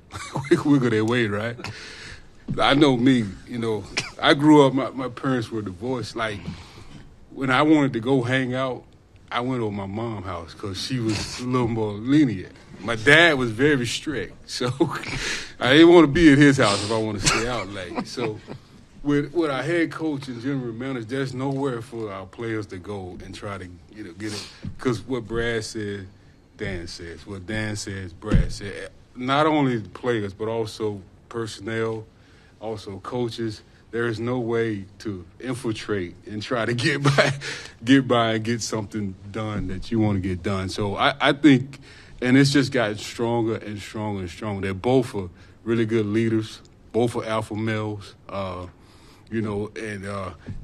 their way, right? I know me, I grew up, my parents were divorced. Like, when I wanted to go hang out, I went over my mom's house because she was a little more lenient. My dad was very strict, so I didn't want to be at his house if I want to stay out late. So with our head coach and general manager, there's nowhere for our players to go and try to get it. Because what Brad said, Dan says. What Dan says, Brad said. Not only players, but also personnel, also coaches. There is no way to infiltrate and try to get by and get something done that you want to get done. So I think, and it's just gotten stronger and stronger and stronger. They're both are really good leaders. Both are alpha males. And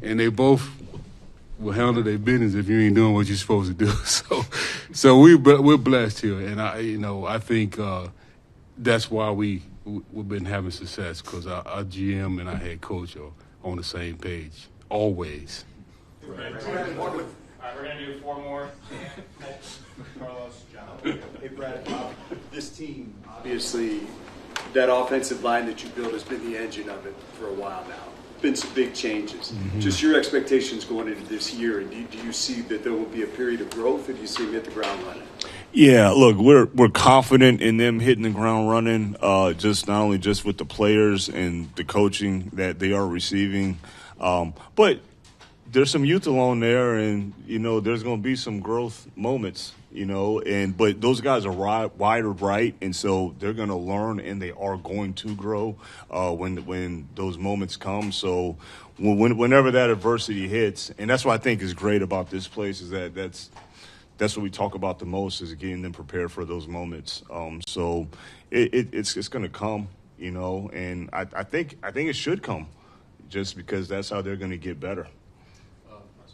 they both will handle their business if you ain't doing what you're supposed to do. So we're blessed here, and I think that's why we've been having success, because our GM and our head coach are on the same page always. All right, we're going to do 4 more. Carlos, John. Hey, Brad, this team, obviously, that offensive line that you built has been the engine of it for a while now. Been some big changes. Mm-hmm. Just your expectations going into this year, and do you see that there will be a period of growth, or do you see them hit the ground running? Yeah, look, we're confident in them hitting the ground running. Just not only just with the players and the coaching that they are receiving, but there's some youth along there, and there's going to be some growth moments. But those guys are wide or right, and so they're going to learn, and they are going to grow when those moments come. So whenever that adversity hits, and that's what I think is great about this place, is that's what we talk about the most, is getting them prepared for those moments. So it's going to come, and I think it should come, just because that's how they're going to get better.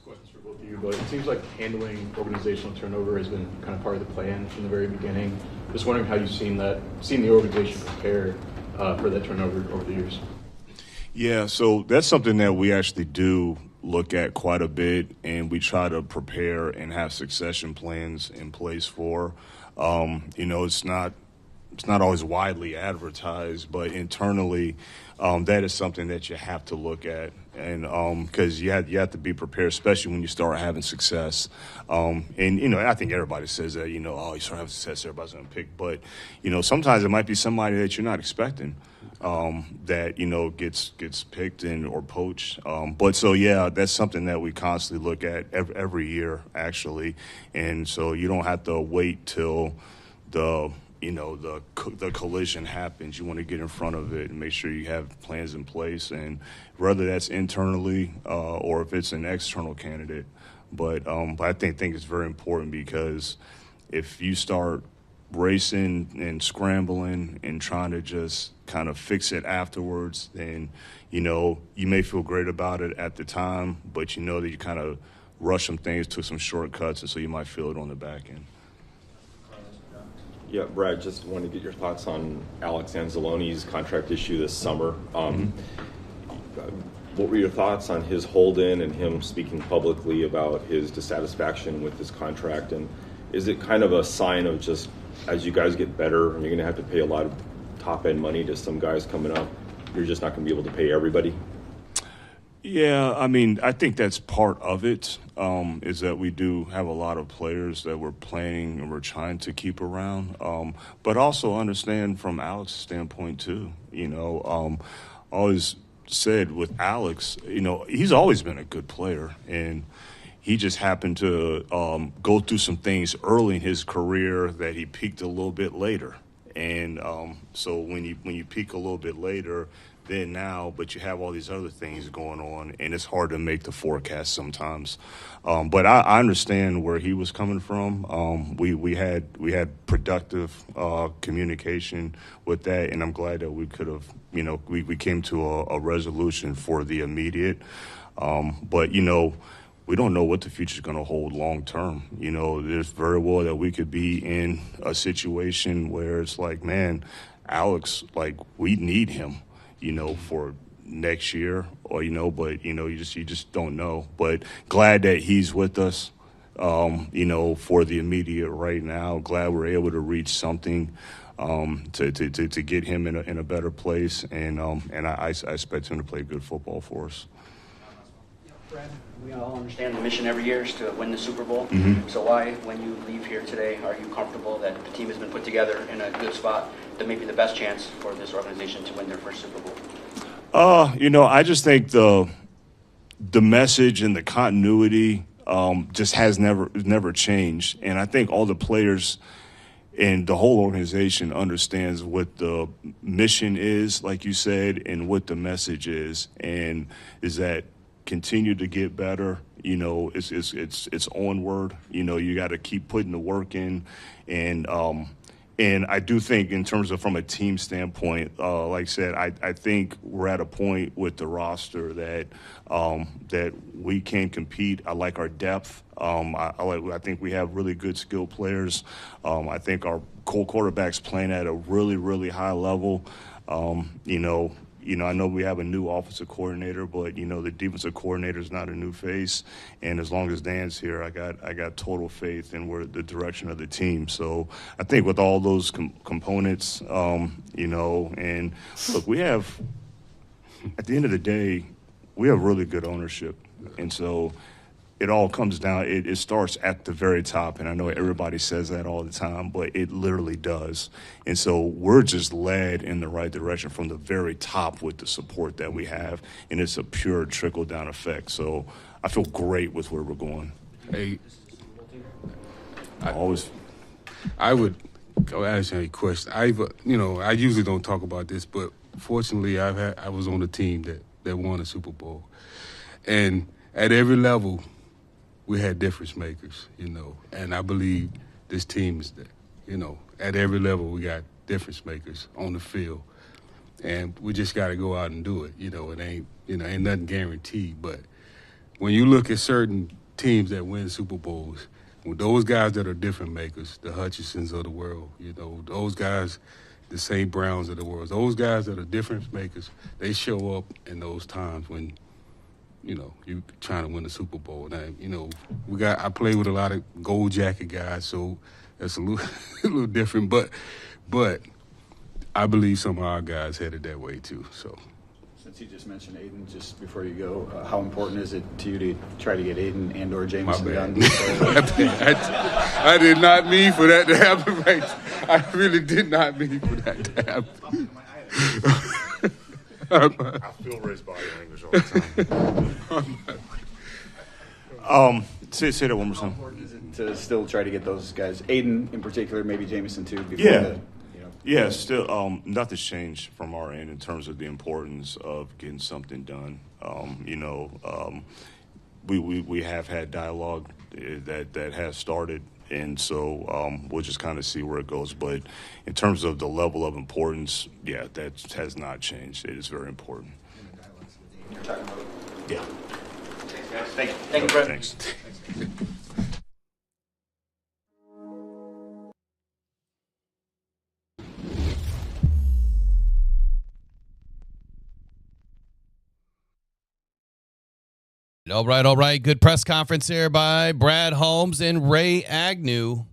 Questions for both of you, but it seems like handling organizational turnover has been kind of part of the plan from the very beginning. Just wondering how you've seen the organization prepare for that turnover over the years. Yeah, so that's something that we actually do look at quite a bit, and we try to prepare and have succession plans in place for. It's not always widely advertised, but internally, that is something that you have to look at, and because you have to be prepared, especially when you start having success. I think everybody says that, you start having success, everybody's going to pick, but sometimes it might be somebody that you're not expecting that gets picked or poached. That's something that we constantly look at every year, actually, and so you don't have to wait till the collision happens. You want to get in front of it and make sure you have plans in place, and whether that's internally or if it's an external candidate. But I think it's very important, because if you start racing and scrambling and trying to just kind of fix it afterwards, then you may feel great about it at the time, but that you kind of rushed some things, took some shortcuts, and so you might feel it on the back end. Yeah, Brad, just wanted to get your thoughts on Alex Anzalone's contract issue this summer. What were your thoughts on his hold-in and him speaking publicly about his dissatisfaction with his contract? And is it kind of a sign of just, as you guys get better and you're going to have to pay a lot of top-end money to some guys coming up, you're just not going to be able to pay everybody? Yeah, I think that's part of it, is that we do have a lot of players that we're planning and we're trying to keep around, but also understand from Alex's standpoint too. Always said with Alex, he's always been a good player, and he just happened to go through some things early in his career that he peaked a little bit later. And so when you peak a little bit later, then now, but you have all these other things going on, and it's hard to make the forecast sometimes. But I understand where he was coming from. We had productive communication with that, and I'm glad that we could have, we came to a resolution for the immediate. But we don't know what the future is going to hold long term. There's very well that we could be in a situation where it's like, man, Alex, we need him, for next year, or but you just don't know. But glad that he's with us, for the immediate right now. Glad we're able to reach something to get him in a better place, and I expect him to play good football for us. Brad, we all understand the mission every year is to win the Super Bowl. Mm-hmm. So why, when you leave here today, are you comfortable that the team has been put together in a good spot that may be the best chance for this organization to win their first Super Bowl? I just think the message and the continuity just has never changed, and I think all the players and the whole organization understands what the mission is, like you said, and what the message is, and is that continue to get better. It's onward. You got to keep putting the work in, and And I do think in terms of from a team standpoint, like I said, I think we're at a point with the roster that that we can compete. I like our depth. I think we have really good skilled players. I think our quarterback's playing at a really, really high level. I know we have a new offensive coordinator, but the defensive coordinator is not a new face. And as long as Dan's here, I got total faith in the direction of the team. So I think with all those components, and look, we have at the end of the day, we have really good ownership, and so it all comes down. It starts at the very top, and I know everybody says that all the time, but it literally does. And so we're just led in the right direction from the very top with the support that we have, and it's a pure trickle-down effect. So I feel great with where we're going. Hey, I would go ask you a question. I usually don't talk about this, but fortunately, I was on a team that won a Super Bowl, and at every level, we had difference makers, and I believe this team is that, at every level we got difference makers on the field, and we just got to go out and do it. It ain't nothing guaranteed, but when you look at certain teams that win Super Bowls, with those guys that are difference makers, the Hutchinsons of the world, those guys, the St. Browns of the world, those guys that are difference makers, they show up in those times when you trying to win the Super Bowl. Now, I play with a lot of gold jacket guys, so that's a little a little different. But I believe some of our guys headed that way too. So, since you just mentioned Aiden, just before you go, how important is it to you to try to get Aiden and/or Jameson done? I did not mean for that to happen. Right, I really did not mean for that to happen. I feel Ray's body language all the time. Say that one more time. How important is it to still try to get those guys, Aiden in particular, maybe Jameson too? Yeah, still, nothing's changed from our end in terms of the importance of getting something done. We have had dialogue that has started. And so we'll just kind of see where it goes. But in terms of the level of importance, yeah, that has not changed. It is very important. Yeah. Thanks, guys. Thank you, Brett. Thanks. All right. Good press conference here by Brad Holmes and Ray Agnew.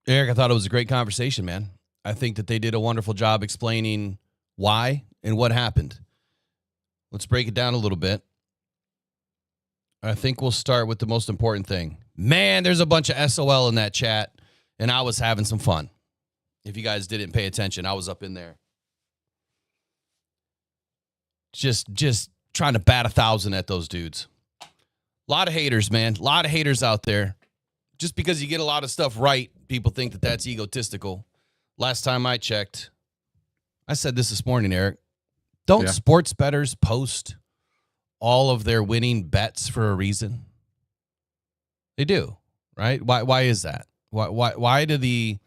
Eric, I thought it was a great conversation, man. I think that they did a wonderful job explaining why and what happened. Let's break it down a little bit. I think we'll start with the most important thing. Man, there's a bunch of SOL in that chat, and I was having some fun. If you guys didn't pay attention, I was up in there. Just trying to bat 1,000 at those dudes. A lot of haters, man. A lot of haters out there. Just because you get a lot of stuff right, people think that that's egotistical. Last time I checked, I said this morning, Eric. Don't sports bettors post all of their winning bets for a reason? They do, right? Why is that? Why do the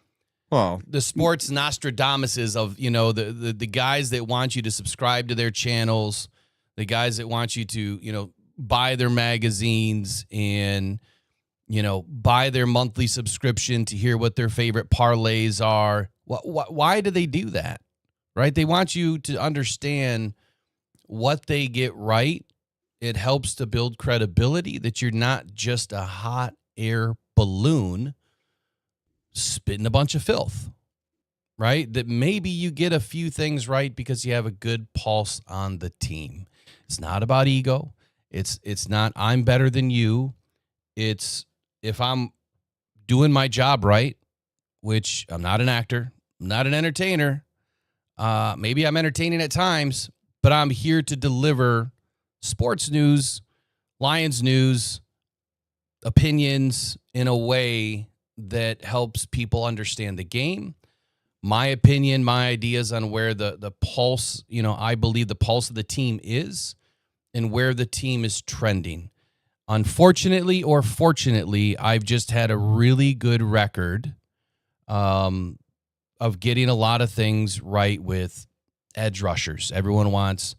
sports Nostradamuses of, the guys that want you to subscribe to their channels, the guys that want you to, buy their magazines and, buy their monthly subscription to hear what their favorite parlays are. Why do they do that? Right? They want you to understand what they get right. It helps to build credibility that you're not just a hot air balloon spitting a bunch of filth, right? That maybe you get a few things right because you have a good pulse on the team. It's not about ego. It's not I'm better than you. It's if I'm doing my job right, which I'm not an actor, I'm not an entertainer. Maybe I'm entertaining at times, but I'm here to deliver sports news, Lions news, opinions in a way that helps people understand the game, my opinion, my ideas on where the pulse, I believe the pulse of the team is and where the team is trending. Unfortunately or fortunately, I've just had a really good record of getting a lot of things right with edge rushers. Everyone wants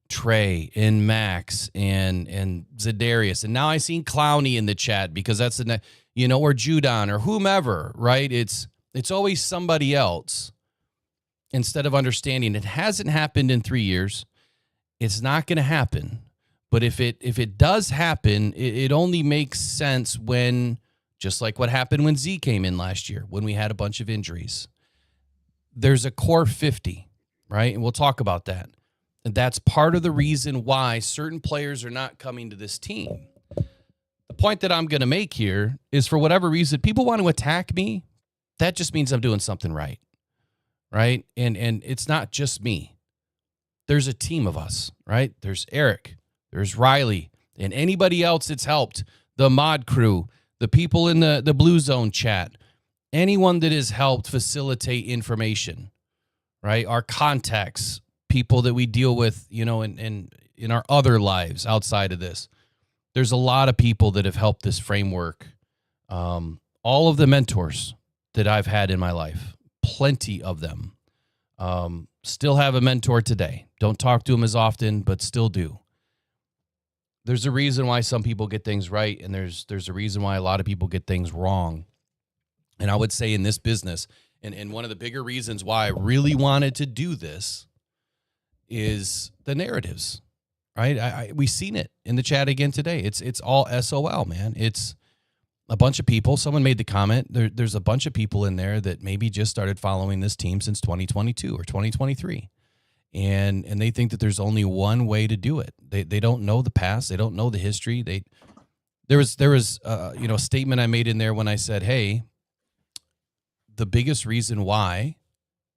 Trey and Max and Za'Darius. And now I seen Clowney in the chat because that's or Judon or whomever, right? It's always somebody else instead of understanding it hasn't happened in 3 years. It's not going to happen. But if it does happen, it only makes sense when, just like what happened when Z came in last year, when we had a bunch of injuries. There's a core 50, right? And we'll talk about that. And that's part of the reason why certain players are not coming to this team. The point that I'm going to make here is, for whatever reason, people want to attack me. That just means I'm doing something right, right? And it's not just me. There's a team of us, right? There's Eric. There's Riley and anybody else that's helped, the mod crew, the people in the Blue Zone chat, anyone that has helped facilitate information, right? Our contacts, people that we deal with, in our other lives outside of this. There's a lot of people that have helped this framework. All of the mentors that I've had in my life, plenty of them. Still have a mentor today. Don't talk to him as often, but still do. There's a reason why some people get things right, and there's a reason why a lot of people get things wrong. And I would say in this business, and one of the bigger reasons why I really wanted to do this is the narratives, right? We've seen it in the chat again today. It's all SOL, man. It's a bunch of people. Someone made the comment. There's a bunch of people in there that maybe just started following this team since 2022 or 2023. And they think that there's only one way to do it. They don't know the past. They don't know the history. There was a statement I made in there when I said, hey, the biggest reason why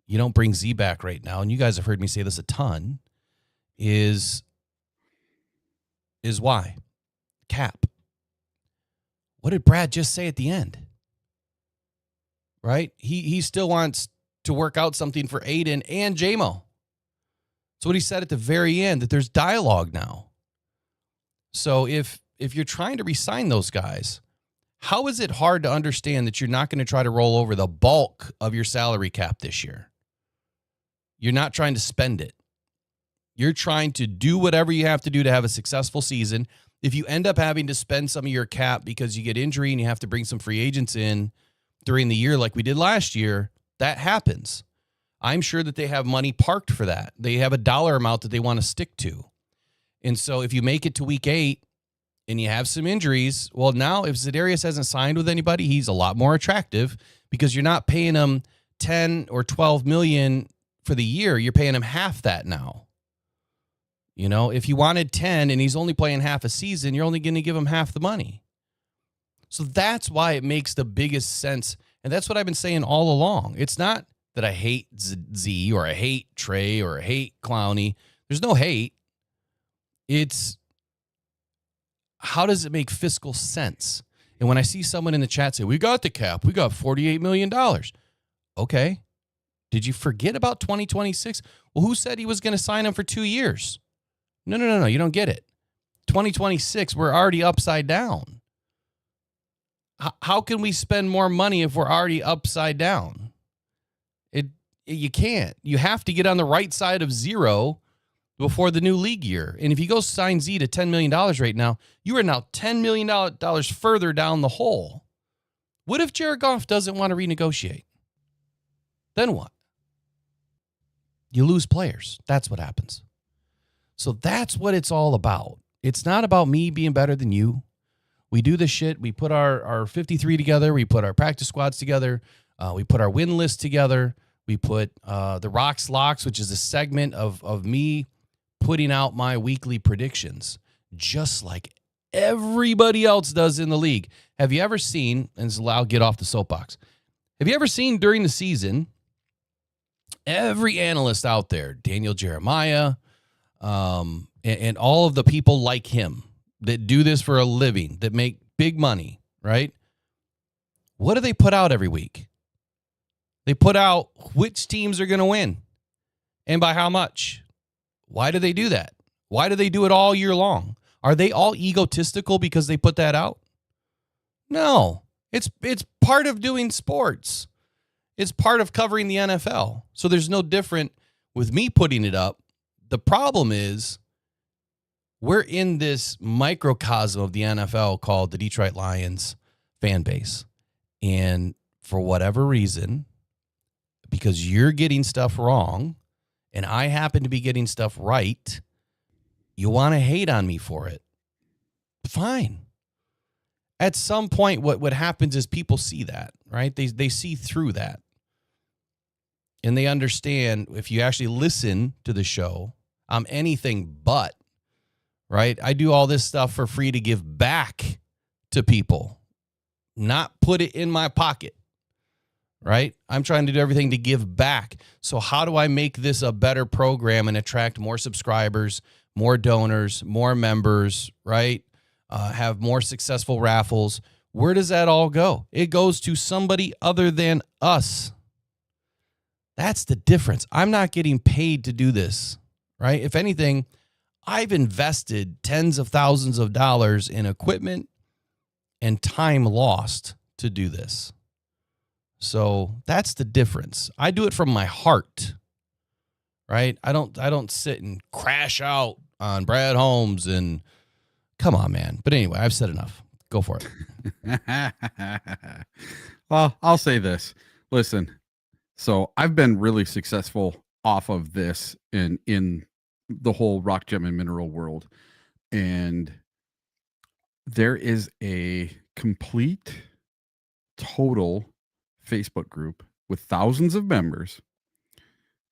you don't bring Z back right now, and you guys have heard me say this a ton, is why? Cap. What did Brad just say at the end? Right? He still wants to work out something for Aiden and JMO. That's what he said at the very end, that there's dialogue now. So if you're trying to re-sign those guys, how is it hard to understand that you're not going to try to roll over the bulk of your salary cap this year? You're not trying to spend it. You're trying to do whatever you have to do to have a successful season. If you end up having to spend some of your cap because you get injury and you have to bring some free agents in during the year like we did last year, that happens. I'm sure that they have money parked for that. They have a dollar amount that they want to stick to. And so if you make it to week 8 and you have some injuries, well, now if Za'Darius hasn't signed with anybody, he's a lot more attractive because you're not paying him 10 or 12 million for the year. You're paying him half that now. If you wanted 10 and he's only playing half a season, you're only going to give him half the money. So that's why it makes the biggest sense. And that's what I've been saying all along. It's not that I hate Z or I hate Trey or I hate Clowney. There's no hate. It's how does it make fiscal sense? And when I see someone in the chat say, we got the cap, we got $48 million. Okay. Did you forget about 2026? Well, who said he was going to sign him for 2 years? No. You don't get it. 2026, we're already upside down. How can we spend more money if we're already upside down? You can't. You have to get on the right side of zero before the new league year. And if you go sign Z to $10 million right now, you are now $10 million further down the hole. What if Jared Goff doesn't want to renegotiate? Then what? You lose players. That's what happens. So that's what it's all about. It's not about me being better than you. We do this shit. We put our 53 together. We put our practice squads together. We put our win list together. We put the Rocks Locks, which is a segment of me putting out my weekly predictions, just like everybody else does in the league. Have you ever seen, and I'll get off the soapbox, have you ever seen during the season, every analyst out there, Daniel Jeremiah, and all of the people like him that do this for a living, that make big money, right? What do they put out every week? They put out which teams are going to win and by how much. Why do they do that? Why do they do it all year long? Are they all egotistical because they put that out? No. It's part of doing sports. It's part of covering the NFL. So there's no different with me putting it up. The problem is we're in this microcosm of the NFL called the Detroit Lions fan base. And for whatever reason, because you're getting stuff wrong and I happen to be getting stuff right, you want to hate on me for it. Fine. At some point, what happens is people see that, right? They see through that. And they understand if you actually listen to the show, I'm anything but, right? I do all this stuff for free to give back to people, not put it in my pocket, right? I'm trying to do everything to give back. So how do I make this a better program and attract more subscribers, more donors, more members, right? Have more successful raffles? Where does that all go? It goes to somebody other than us. That's the difference. I'm not getting paid to do this, right? If anything, I've invested tens of thousands of dollars in equipment and time lost to do this. So that's the difference. I do it from my heart, right? I don't sit and crash out on Brad Holmes and come on, man. But anyway, I've said enough. Go for it. Well, I'll say this. Listen, so I've been really successful off of this in the whole rock, gem, and mineral world. And there is a complete, total Facebook group with thousands of members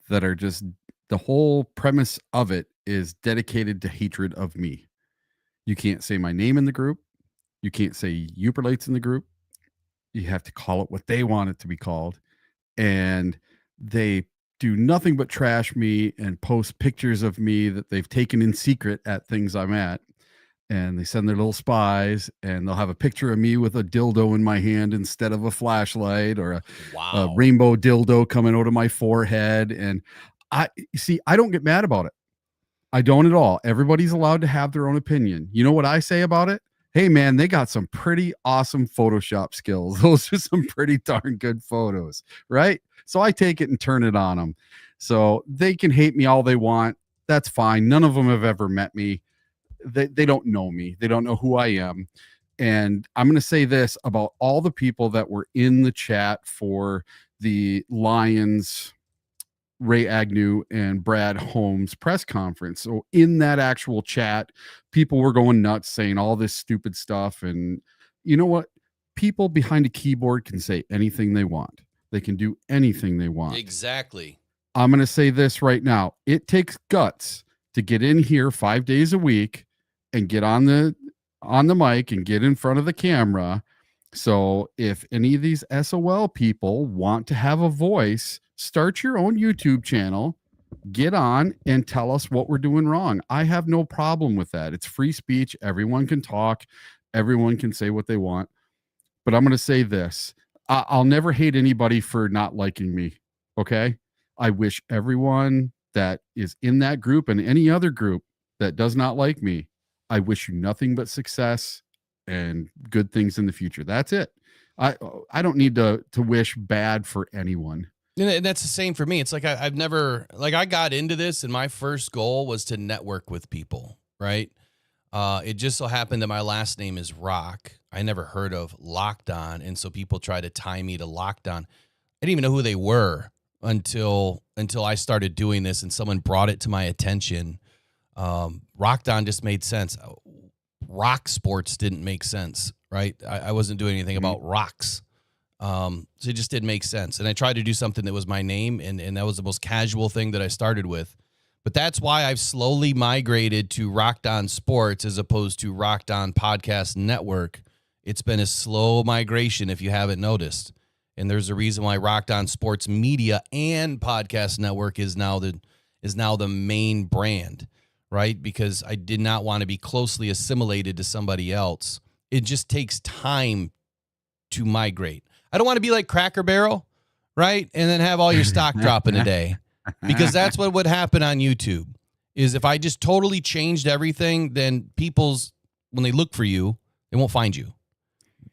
that are just, the whole premise of it is dedicated to hatred of me. You can't say my name in the group. You can't say YOOPERLITES in the group. You have to call it what they want it to be called. And they do nothing but trash me and post pictures of me that they've taken in secret at things I'm at. And they send their little spies, and they'll have a picture of me with a dildo in my hand instead of a flashlight, or a rainbow dildo coming out of my forehead. And I don't get mad about it. I don't at all. Everybody's allowed to have their own opinion. You know what I say about it? Hey, man, they got some pretty awesome Photoshop skills. Those are some pretty darn good photos, right? So I take it and turn it on them. So they can hate me all they want. That's fine. None of them have ever met me. They don't know me. They don't know who I am. And I'm going to say this about all the people that were in the chat for the Lions, Ray Agnew and Brad Holmes press conference. So in that actual chat, people were going nuts saying all this stupid stuff. And you know what? People behind a keyboard can say anything they want. They can do anything they want. Exactly. I'm going to say this right now. It takes guts to get in here 5 days a week and get on the mic and get in front of the camera. So if any of these SOL people want to have a voice, start your own YouTube channel, get on and tell us what we're doing wrong. I have no problem with that. It's free speech. Everyone can talk. Everyone can say what they want. But I'm going to say this. I'll never hate anybody for not liking me. Okay. I wish everyone that is in that group and any other group that does not like me, I wish you nothing but success and good things in the future. That's it. I don't need to wish bad for anyone. And that's the same for me. It's like I've never, like, I got into this and my first goal was to network with people, right? It just so happened that my last name is Rock. I never heard of Locked On, and so people try to tie me to Locked On. I didn't even know who they were until I started doing this and someone brought it to my attention. Rocked On just made sense. Rock sports didn't make sense, right? I wasn't doing anything about rocks. So it just didn't make sense. And I tried to do something that was my name, and that was the most casual thing that I started with. But that's why I've slowly migrated to Rocked On Sports as opposed to Rocked On Podcast Network. It's been a slow migration if you haven't noticed. And there's a reason why Rocked On Sports Media and Podcast Network is now the main brand, right? Because I did not want to be closely assimilated to somebody else. It just takes time to migrate. I don't want to be like Cracker Barrel, right? And then have all your stock drop in a day, because that's what would happen on YouTube. is if I just totally changed everything, then when they look for you, they won't find you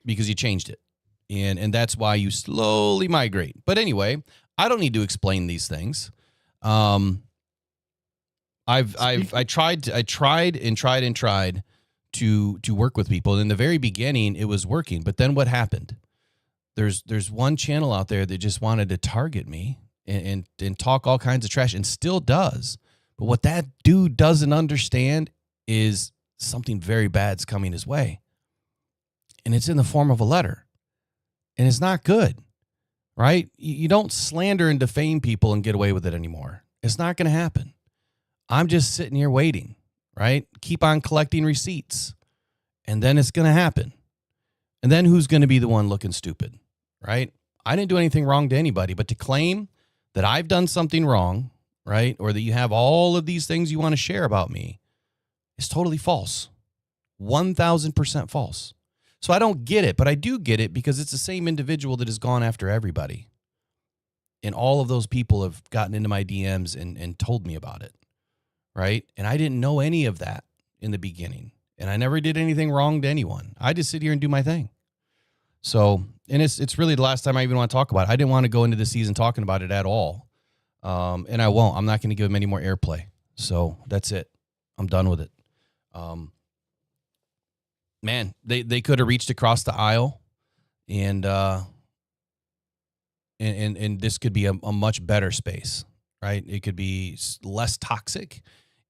because you changed it. And that's why you slowly migrate. But anyway, I don't need to explain these things. I tried to work with people. In the very beginning, it was working. But then what happened? There's one channel out there that just wanted to target me and talk all kinds of trash, and still does. But what that dude doesn't understand is something very bad's coming his way. And it's in the form of a letter. And it's not good, right? You don't slander and defame people and get away with it anymore. It's not going to happen. I'm just sitting here waiting, right? Keep on collecting receipts. And then it's going to happen. And then who's going to be the one looking stupid, right? I didn't do anything wrong to anybody, but to claim that I've done something wrong, right? Or that you have all of these things you want to share about me is totally false. 1,000% false. So I don't get it, but I do get it because it's the same individual that has gone after everybody. And all of those people have gotten into my DMs and told me about it, right? And I didn't know any of that in the beginning. And I never did anything wrong to anyone. I just sit here and do my thing. So, and it's really the last time I even want to talk about it. I didn't want to go into the season talking about it at all. And I won't. I'm not going to give him any more airplay. So that's it. I'm done with it. Man, they could have reached across the aisle, and this could be a much better space, right? It could be less toxic,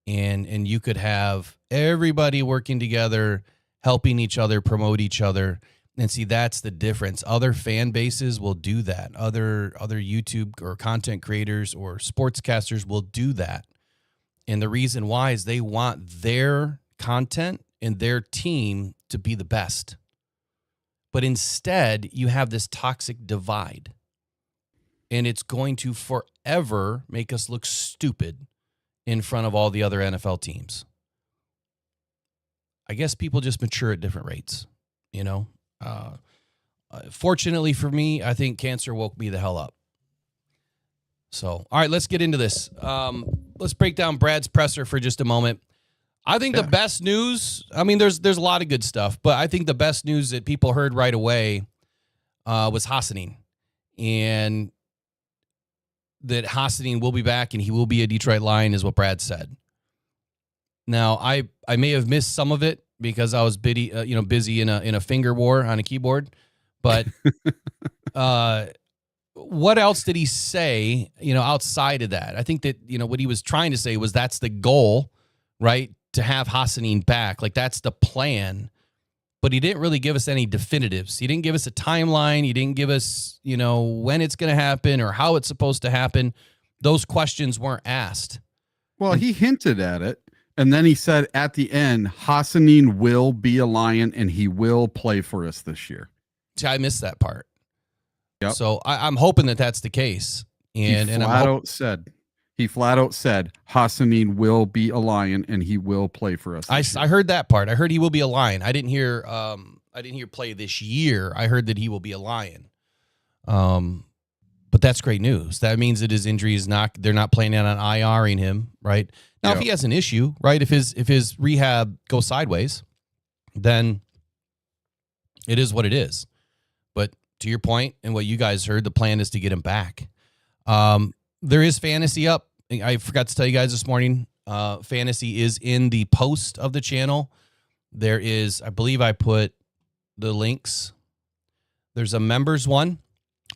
and you could have everybody working together, helping each other, promote each other. And see, that's the difference. Other fan bases will do that. Other YouTube or content creators or sportscasters will do that. And the reason why is they want their content and their team to be the best. But instead, you have this toxic divide. And it's going to forever make us look stupid in front of all the other NFL teams. I guess people just mature at different rates, you know? Fortunately for me, I think cancer woke me the hell up. So, all right, let's get into this. Let's break down Brad's presser for just a moment. I think the best news, I mean, there's a lot of good stuff, but I think the best news that people heard right away was Hassanin. And that Hassanin will be back and he will be a Detroit Lion is what Brad said. Now, I may have missed some of it because I was busy in a finger war on a keyboard. But what else did he say, outside of that? I think that, what he was trying to say was that's the goal, right? To have Hassanin back. Like, that's the plan. But he didn't really give us any definitives. He didn't give us a timeline. He didn't give us, when it's going to happen or how it's supposed to happen. Those questions weren't asked. Well, he hinted at it. And then he said at the end, Hassanin will be a Lion and he will play for us this year. See, I missed that part. Yep. So I'm hoping that that's the case. And he flat out said Hassanin will be a Lion and he will play for us. I heard that part. I heard he will be a Lion. I didn't hear play this year. I heard that he will be a Lion. But that's great news. That means that his injury is they're not planning on IRing him, right? Now, if he has an issue, right? If his rehab goes sideways, then it is what it is. But to your point and what you guys heard, the plan is to get him back. There is fantasy up. I forgot to tell you guys this morning. Fantasy is in the post of the channel. There is, I believe I put the links. There's a members one.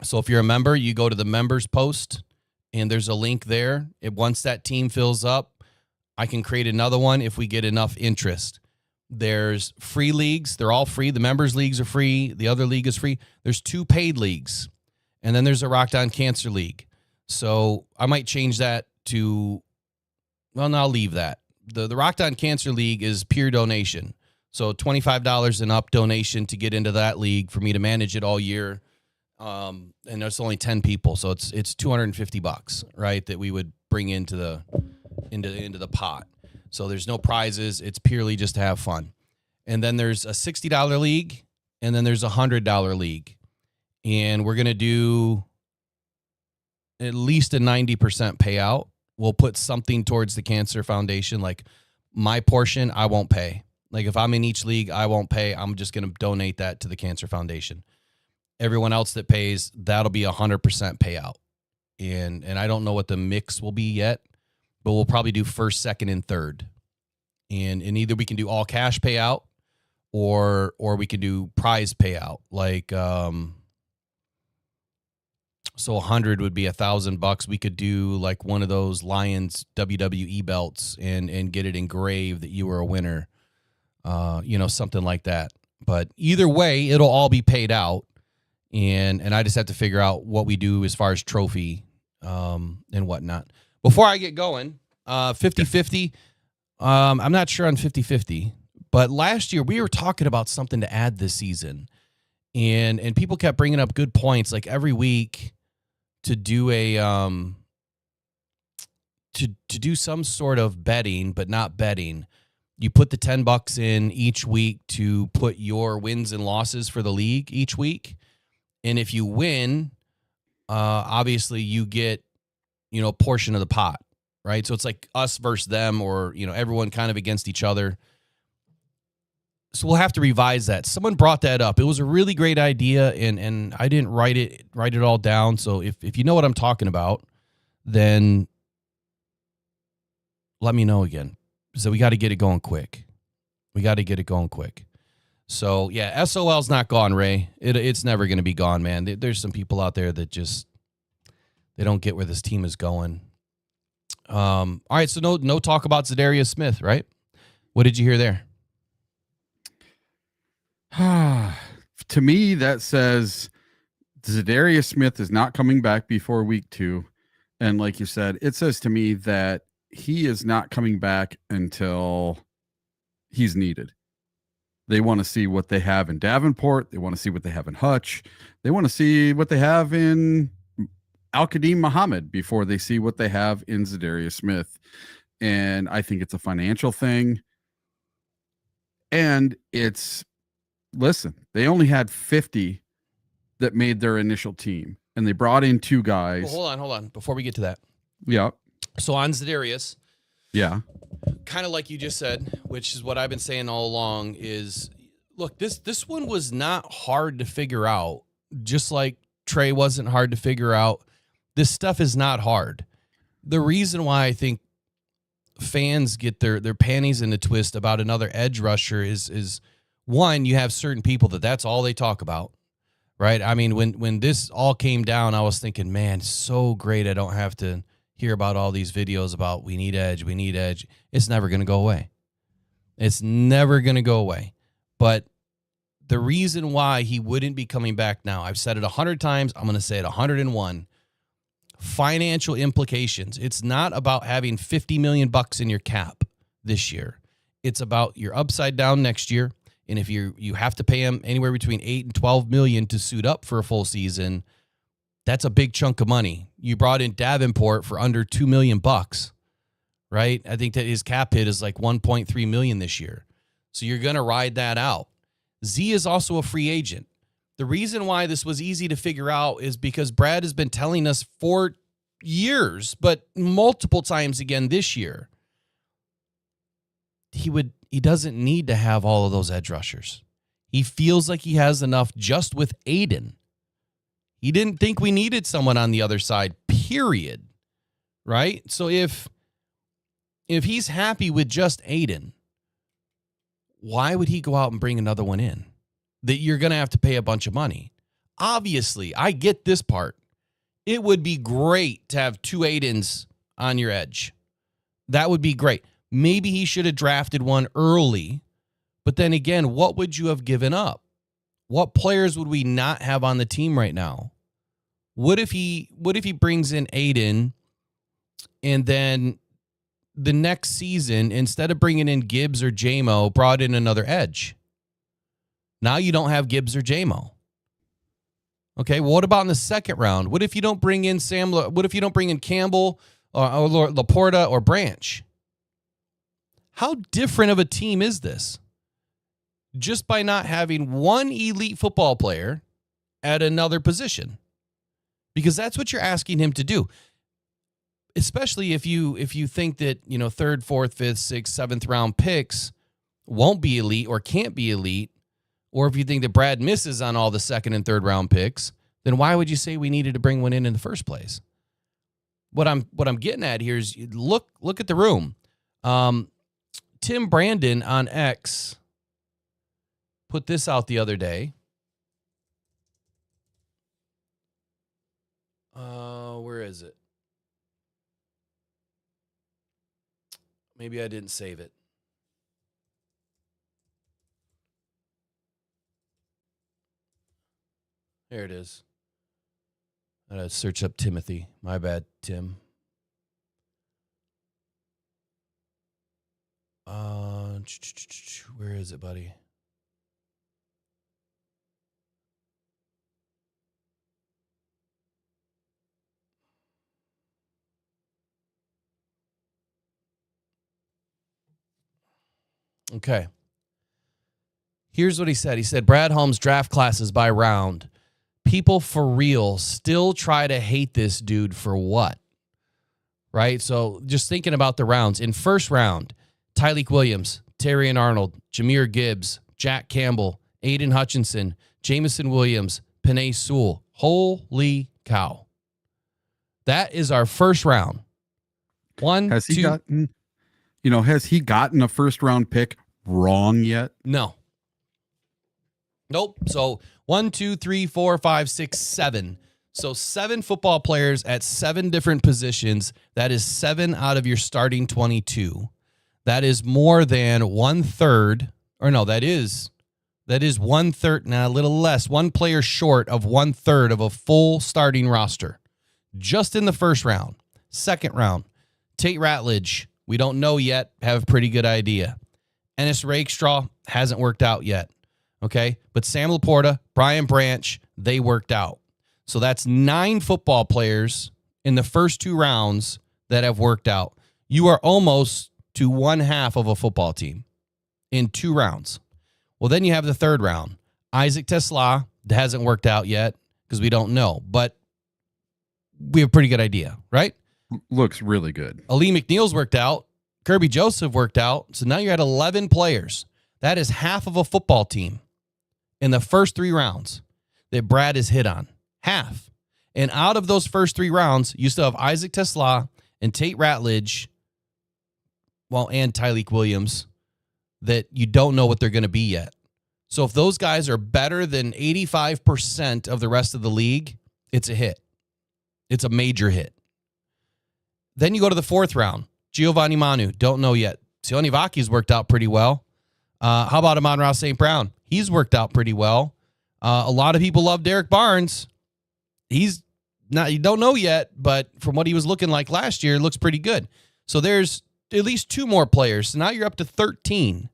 So if you're a member, you go to the members post and there's a link there. Once that team fills up, I can create another one if we get enough interest. There's free leagues. They're all free. The members leagues are free. The other league is free. There's 2 paid leagues. And then there's a Rockhound Cancer League. So I might change that to, well, no, I'll leave that. The Rockhound Cancer League is pure donation. So $25 and up donation to get into that league for me to manage it all year. And there's only 10 people. So it's $250, right? That we would bring into the pot. So there's no prizes. It's purely just to have fun. And then there's a $60 league, and then there's a $100 league. And we're going to do at least a 90% payout will put something towards the Cancer Foundation. Like my portion, I won't pay. Like if I'm in each league, I won't pay. I'm just going to donate that to the Cancer Foundation. Everyone else that pays, that'll be 100% payout. And I don't know what the mix will be yet, but we'll probably do first, second, and third. And either we can do all cash payout or we can do prize payout. Like so 100 would be $1,000. We could do like one of those Lions WWE belts and get it engraved that you were a winner. Something like that. But either way, it'll all be paid out. And I just have to figure out what we do as far as trophy and whatnot. Before I get going, 50-50. I'm not sure on 50-50, but last year we were talking about something to add this season. And people kept bringing up good points, like every week to do a to do some sort of betting, but not betting. You put the $10 in each week to put your wins and losses for the league each week. And if you win, obviously you get, a portion of the pot, right? So it's like us versus them, or, everyone kind of against each other. So we'll have to revise that. Someone brought that up. It was a really great idea, and I didn't write it all down. So if you know what I'm talking about, then let me know again. So we got to get it going quick. So, yeah, SOL's not gone, Ray. It's never going to be gone, man. There's some people out there that just, they don't get where this team is going. All right, so no talk about Zadarius Smith, right? What did you hear there? To me, that says Zadarius Smith is not coming back before week 2. And like you said, it says to me that he is not coming back until he's needed. They want to see what they have in Davenport. They want to see what they have in Hutch. They want to see what they have in Al-Qadim Muhammad before they see what they have in Zadarius Smith. And I think it's a financial thing. And listen, they only had 50 that made their initial team. And they brought in 2 guys. Well, hold on. Before we get to that. Yeah. So on Zadarius. Yeah. Kind of like you just said, which is what I've been saying all along, is look, this one was not hard to figure out, just like Trey wasn't hard to figure out. This stuff is not hard. The reason why I think fans get their panties in a twist about another edge rusher is one, you have certain people that's all they talk about, right? I mean, when this all came down, I was thinking, man, so great I don't have to hear about all these videos about we need edge. It's never going to go away. But the reason why he wouldn't be coming back now, I've said it 100 times. I'm going to say it 101. Financial implications. It's not about having $50 million in your cap this year. It's about your upside down next year. And if you have to pay him anywhere between $8 and $12 million to suit up for a full season, that's a big chunk of money. You brought in Davenport for under $2 million, right? I think that his cap hit is like $1.3 million this year. So you're going to ride that out. Z is also a free agent. The reason why this was easy to figure out is because Brad has been telling us for years, but multiple times again this year, he doesn't need to have all of those edge rushers. He feels like he has enough just with Aiden. He didn't think we needed someone on the other side, period. Right? So if he's happy with just Aiden, why would he go out and bring another one in that you're going to have to pay a bunch of money? Obviously, I get this part. It would be great to have 2 Aidens on your edge. That would be great. Maybe he should have drafted one early, but then again, what would you have given up? What players would we not have on the team right now? What if he brings in Aiden and then the next season, instead of bringing in Gibbs or JMO, brought in another edge? Now you don't have Gibbs or JMO. Okay, well, what about in the second round? What if you don't bring in what if you don't bring in Campbell or Laporta or Branch? How different of a team is this? Just by not having one elite football player at another position. Because that's what you're asking him to do. especially if you think that, third, fourth, fifth, sixth, seventh round picks won't be elite or can't be elite, or if you think that Brad misses on all the second and third round picks, then why would you say we needed to bring one in the first place? What I'm getting at here is look at the room. Tim Brandon on X put this out the other day. Where is it? Maybe I didn't save it. There it is. I gotta search up Timothy. My bad, Tim. Where is it, buddy? Okay. Here's what he said. He said, Brad Holmes draft classes by round. People for real still try to hate this dude for what? Right? So just thinking about the rounds. In first round, Tyleik Williams, Terrion Arnold, Jahmyr Gibbs, Jack Campbell, Aiden Hutchinson, Jameson Williams, Penei Sewell. Holy cow. That is our first round. Has he gotten a first round pick wrong yet? No. Nope. So 1, 2, 3, 4, 5, 6, 7. So 7 football players at 7 different positions. That is 7 out of your starting 22. That is more than 1/3, or no, that is 1/3, now a little less, 1 player short of 1/3 of a full starting roster. Just in the first round. Second round, Tate Ratledge, we don't know yet, have a pretty good idea. Ennis Rakestraw hasn't worked out yet. Okay, but Sam Laporta, Brian Branch, they worked out. So that's 9 football players in the first 2 rounds that have worked out. You are almost to 1/2 of a football team in 2 rounds. Well, then you have the third round. Isaac Tesla hasn't worked out yet because we don't know, but we have a pretty good idea, right? Looks really good. Ali McNeil's worked out. Kirby Joseph worked out. So now you're at 11 players. That is half of a football team in the first 3 rounds that Brad has hit on. Half. And out of those first 3 rounds, you still have Isaac Tesla and Tate Ratledge, and Tyleik Williams, that you don't know what they're going to be yet. So if those guys are better than 85% of the rest of the league, it's a hit. It's a major hit. Then you go to the 4th round. Giovanni Manu, don't know yet. Sione Vaki's worked out pretty well. How about Amon-Ra St. Brown? He's worked out pretty well. A lot of people love Derek Barnes. He's not, you don't know yet, but from what he was looking like last year, it looks pretty good. So there's at least 2 more players. So now you're up to 13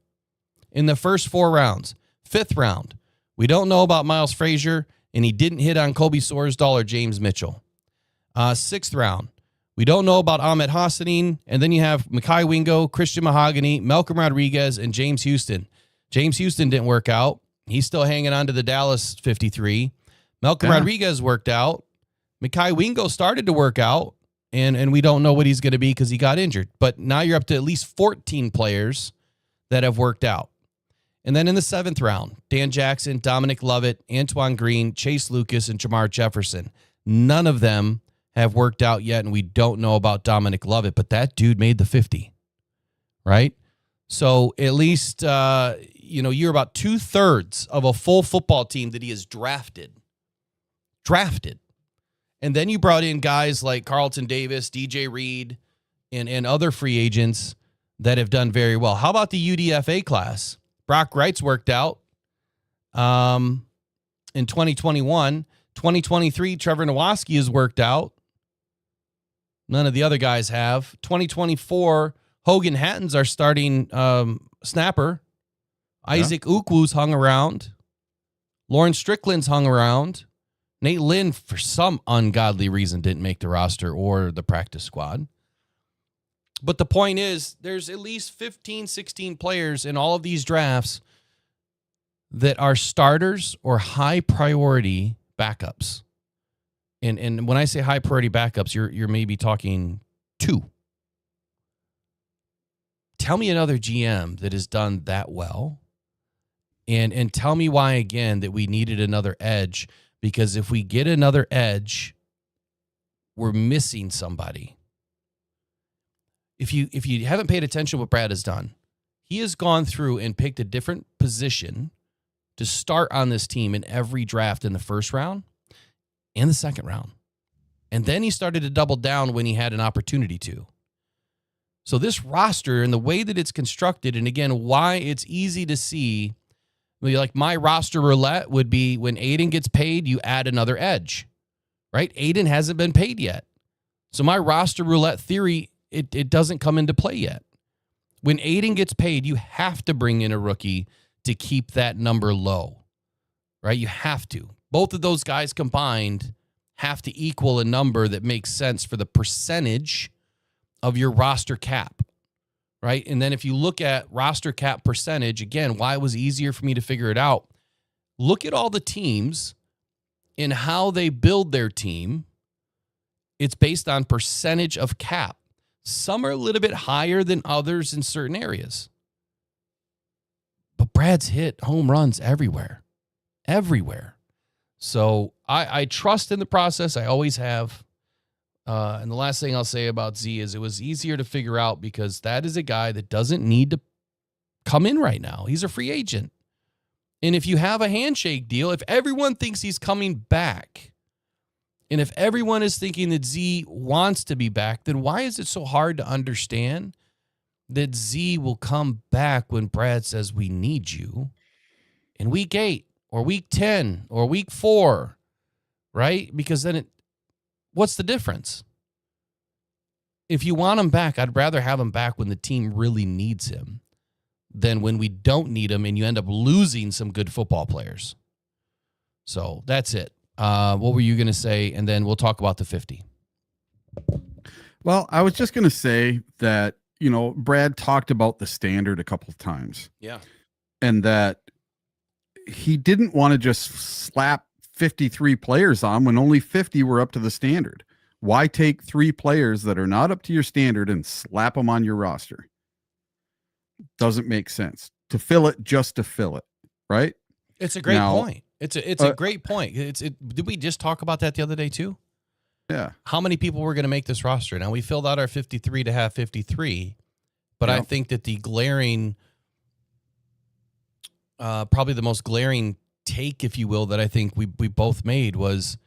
in the first 4 rounds. 5th round, we don't know about Miles Frazier, and he didn't hit on Kobe Sorsdal or James Mitchell. 6th round, we don't know about Ahmed Hassanin, and then you have Mekhi Wingo, Christian Mahogany, Malcolm Rodriguez, and James Houston. James Houston didn't work out. He's still hanging on to the Dallas 53. Malcolm Rodriguez worked out. Mekhi Wingo started to work out, and we don't know what he's going to be because he got injured. But now you're up to at least 14 players that have worked out. And then in the 7th round, Dan Jackson, Dominic Lovett, Antoine Green, Chase Lucas, and Jamar Jefferson. None of them have worked out yet, and we don't know about Dominic Lovett, but that dude made the 50, right? So at least, you're about 2/3 of a full football team that he has drafted. And then you brought in guys like Carlton Davis, DJ Reed, and other free agents that have done very well. How about the UDFA class? Brock Wright's worked out in 2021. 2023, Trevor Nowaski has worked out. None of the other guys have. 2024, Hogan Hatton's our starting snapper. Isaac Ukwu's hung around. Lauren Strickland's hung around. Nate Lynn, for some ungodly reason, didn't make the roster or the practice squad. But the point is, there's at least 15, 16 players in all of these drafts that are starters or high priority backups. And when I say high priority backups, you're maybe talking 2. Tell me another GM that has done that well. And tell me why, again, that we needed another edge, because if we get another edge, we're missing somebody. If you haven't paid attention to what Brad has done, he has gone through and picked a different position to start on this team in every draft in the first round and the second round. And then he started to double down when he had an opportunity to. So this roster and the way that it's constructed, and again, why it's easy to see, like my roster roulette would be when Aiden gets paid, you add another edge, right? Aiden hasn't been paid yet. So my roster roulette theory, it doesn't come into play yet. When Aiden gets paid, you have to bring in a rookie to keep that number low, right? You have to. Both of those guys combined have to equal a number that makes sense for the percentage of your roster cap, right? And then if you look at roster cap percentage, again, why it was easier for me to figure it out, look at all the teams and how they build their team. It's based on percentage of cap. Some are a little bit higher than others in certain areas. But Brad's hit home runs everywhere. Everywhere. So I trust in the process. I always have. And the last thing I'll say about Z is it was easier to figure out because that is a guy that doesn't need to come in right now. He's a free agent. And if you have a handshake deal, if everyone thinks he's coming back, and if everyone is thinking that Z wants to be back, then why is it so hard to understand that Z will come back when Brad says we need you in week 8 or week 10 or week 4, right? Because then what's the difference? If you want him back, I'd rather have him back when the team really needs him than when we don't need him and you end up losing some good football players. So that's it. What were you going to say? And then we'll talk about the 50. Well, I was just going to say that, Brad talked about the standard a couple of times. Yeah. And that he didn't want to just slap 53 players on when only 50 were up to the standard. Why take 3 players that are not up to your standard and slap them on your roster? Doesn't make sense. To fill it just to fill it, right? It's a great point. It's a great point. Did we just talk about that the other day too? Yeah. How many people were going to make this roster? Now we filled out our 53 to have 53, but I think that the glaring, probably the most glaring take, if you will, that I think we both made was,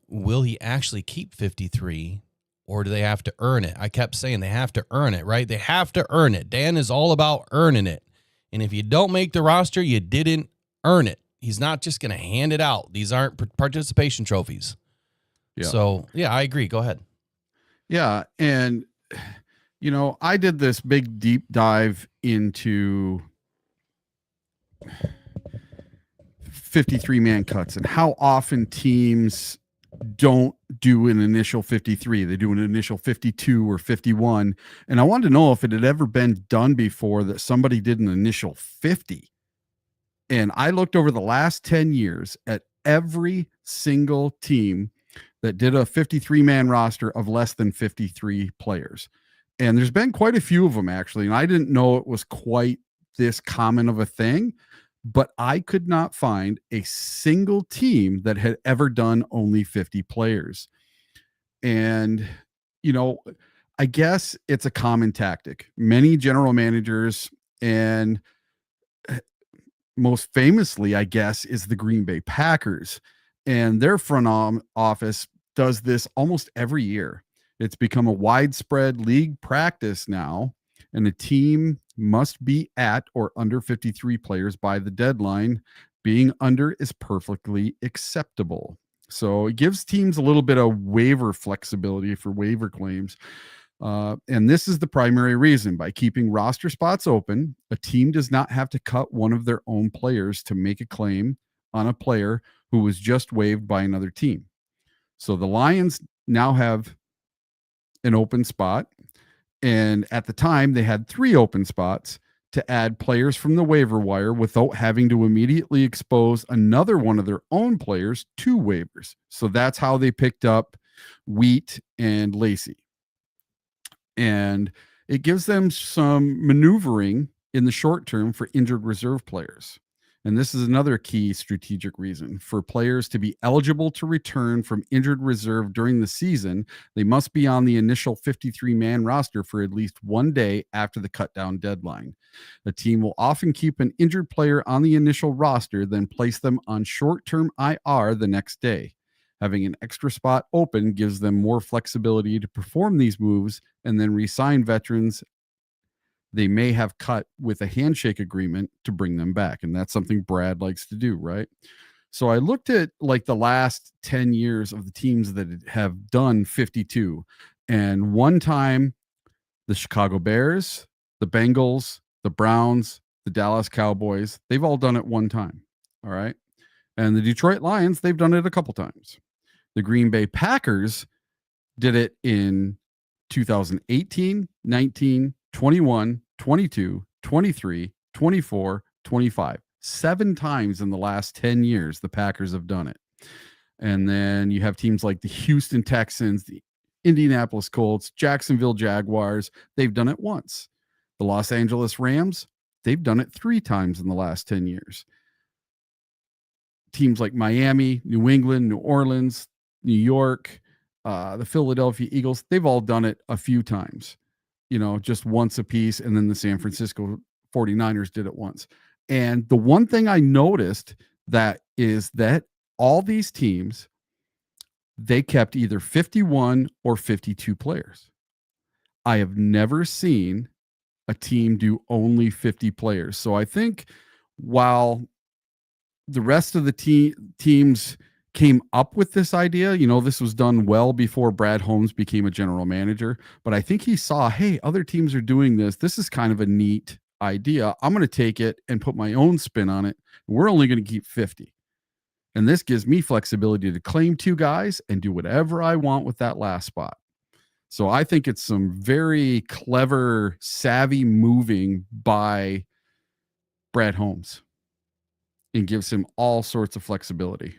will he actually keep 53 or do they have to earn it? I kept saying they have to earn it, right? They have to earn it. Dan is all about earning it. And if you don't make the roster, you didn't earn it. He's not just going to hand it out. These aren't participation trophies. Yeah. So, yeah, I agree. Go ahead. Yeah. And, I did this big deep dive into 53-man cuts and how often teams don't do an initial 53. They do an initial 52 or 51. And I wanted to know if it had ever been done before that somebody did an initial 50. And I looked over the last 10 years at every single team that did a 53-man roster of less than 53 players. And there's been quite a few of them, actually. And I didn't know it was quite this common of a thing, but I could not find a single team that had ever done only 50 players. And, I guess it's a common tactic. Many general managers, and most famously, I guess, is the Green Bay Packers. And their front office does this almost every year. It's become a widespread league practice now, and a team must be at or under 53 players by the deadline. Being under is perfectly acceptable. So it gives teams a little bit of waiver flexibility for waiver claims. And this is the primary reason. By keeping roster spots open, a team does not have to cut one of their own players to make a claim on a player who was just waived by another team. So the Lions now have an open spot. And at the time, they had 3 open spots to add players from the waiver wire without having to immediately expose another one of their own players to waivers. So that's how they picked up Wheat and Lacey. And it gives them some maneuvering in the short term for injured reserve players. And this is another key strategic reason. For players to be eligible to return from injured reserve during the season, they must be on the initial 53-man roster for at least 1 day after the cut-down deadline. The team will often keep an injured player on the initial roster, then place them on short-term IR the next day. Having an extra spot open gives them more flexibility to perform these moves and then re-sign veterans they may have cut with a handshake agreement to bring them back. And that's something Brad likes to do, right? So I looked at like the last 10 years of the teams that have done 52. And one time, the Chicago Bears, the Bengals, the Browns, the Dallas Cowboys, they've all done it one time. All right. And the Detroit Lions, they've done it a couple times. The Green Bay Packers did it in 2018, 19, 21, 22, 23, 24, 25. 7 times in the last 10 years, the Packers have done it. And then you have teams like the Houston Texans, the Indianapolis Colts, Jacksonville Jaguars. They've done it once. The Los Angeles Rams, they've done it 3 times in the last 10 years. Teams like Miami, New England, New Orleans, New York, the Philadelphia Eagles, they've all done it a few times. Just once a piece. And then the San Francisco 49ers did it once. And the one thing I noticed that is that all these teams, they kept either 51 or 52 players. I have never seen a team do only 50 players. So I think while the rest of the teams came up with this idea, this was done well before Brad Holmes became a general manager, but I think he saw, hey, other teams are doing this. This is kind of a neat idea. I'm going to take it and put my own spin on it. We're only going to keep 50. And this gives me flexibility to claim 2 guys and do whatever I want with that last spot. So I think it's some very clever, savvy moving by Brad Holmes and gives him all sorts of flexibility.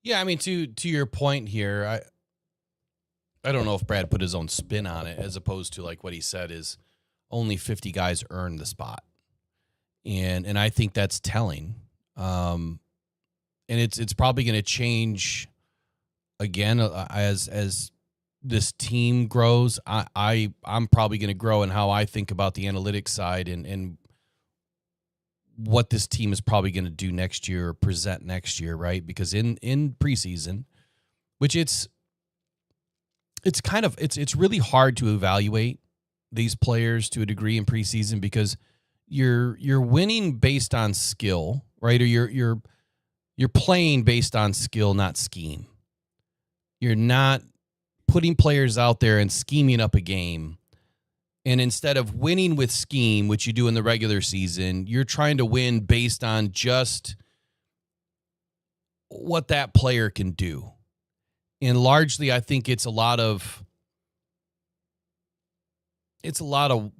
Yeah, I mean, to your point here, I don't know if Brad put his own spin on it, as opposed to like what he said is only 50 guys earn the spot, and I think that's telling. And it's probably going to change again as this team grows. I'm probably going to grow in how I think about the analytics side and what this team is probably going to do next year or present next year, right? Because in preseason, which it's really hard to evaluate these players to a degree in preseason, because you're winning based on skill, right? Or you're playing based on skill, not scheme. You're not putting players out there and scheming up a game. And instead of winning with scheme, which you do in the regular season, you're trying to win based on just what that player can do. And largely, I think it's a lot of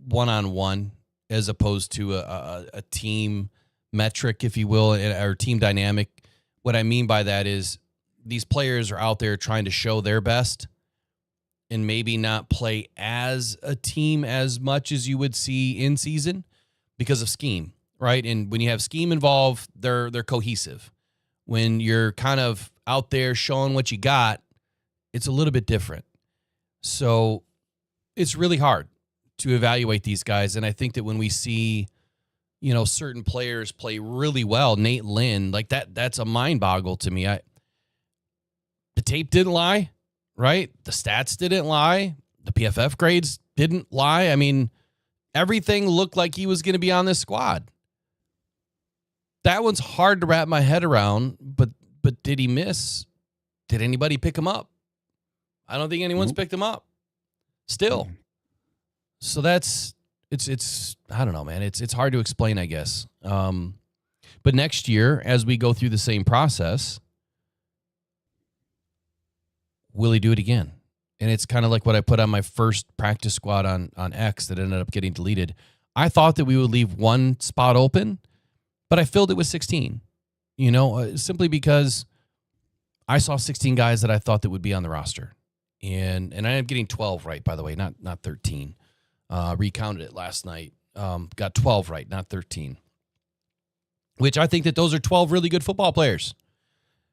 one-on-one as opposed to a team metric, if you will, or team dynamic. What I mean by that is these players are out there trying to show their best and maybe not play as a team as much as you would see in season because of scheme, right? And when you have scheme involved, they're cohesive. When you're kind of out there showing what you got, it's a little bit different. So it's really hard to evaluate these guys. And I think that when we see, certain players play really well, Nate Lynn, like that's a mind boggle to me. The tape didn't lie. Right? The stats didn't lie. The PFF grades didn't lie. I mean, everything looked like he was going to be on this squad. That one's hard to wrap my head around, but did he miss? Did anybody pick him up? I don't think anyone's picked him up. Still. So it's I don't know, man. It's hard to explain, I guess. But next year, as we go through the same process, will he do it again? And it's kind of like what I put on my first practice squad on X that ended up getting deleted. I thought that we would leave 1 spot open, but I filled it with 16, simply because I saw 16 guys that I thought that would be on the roster. And I am getting 12 right, by the way, not 13. Recounted it last night. Got 12 right, not 13. Which I think that those are 12 really good football players.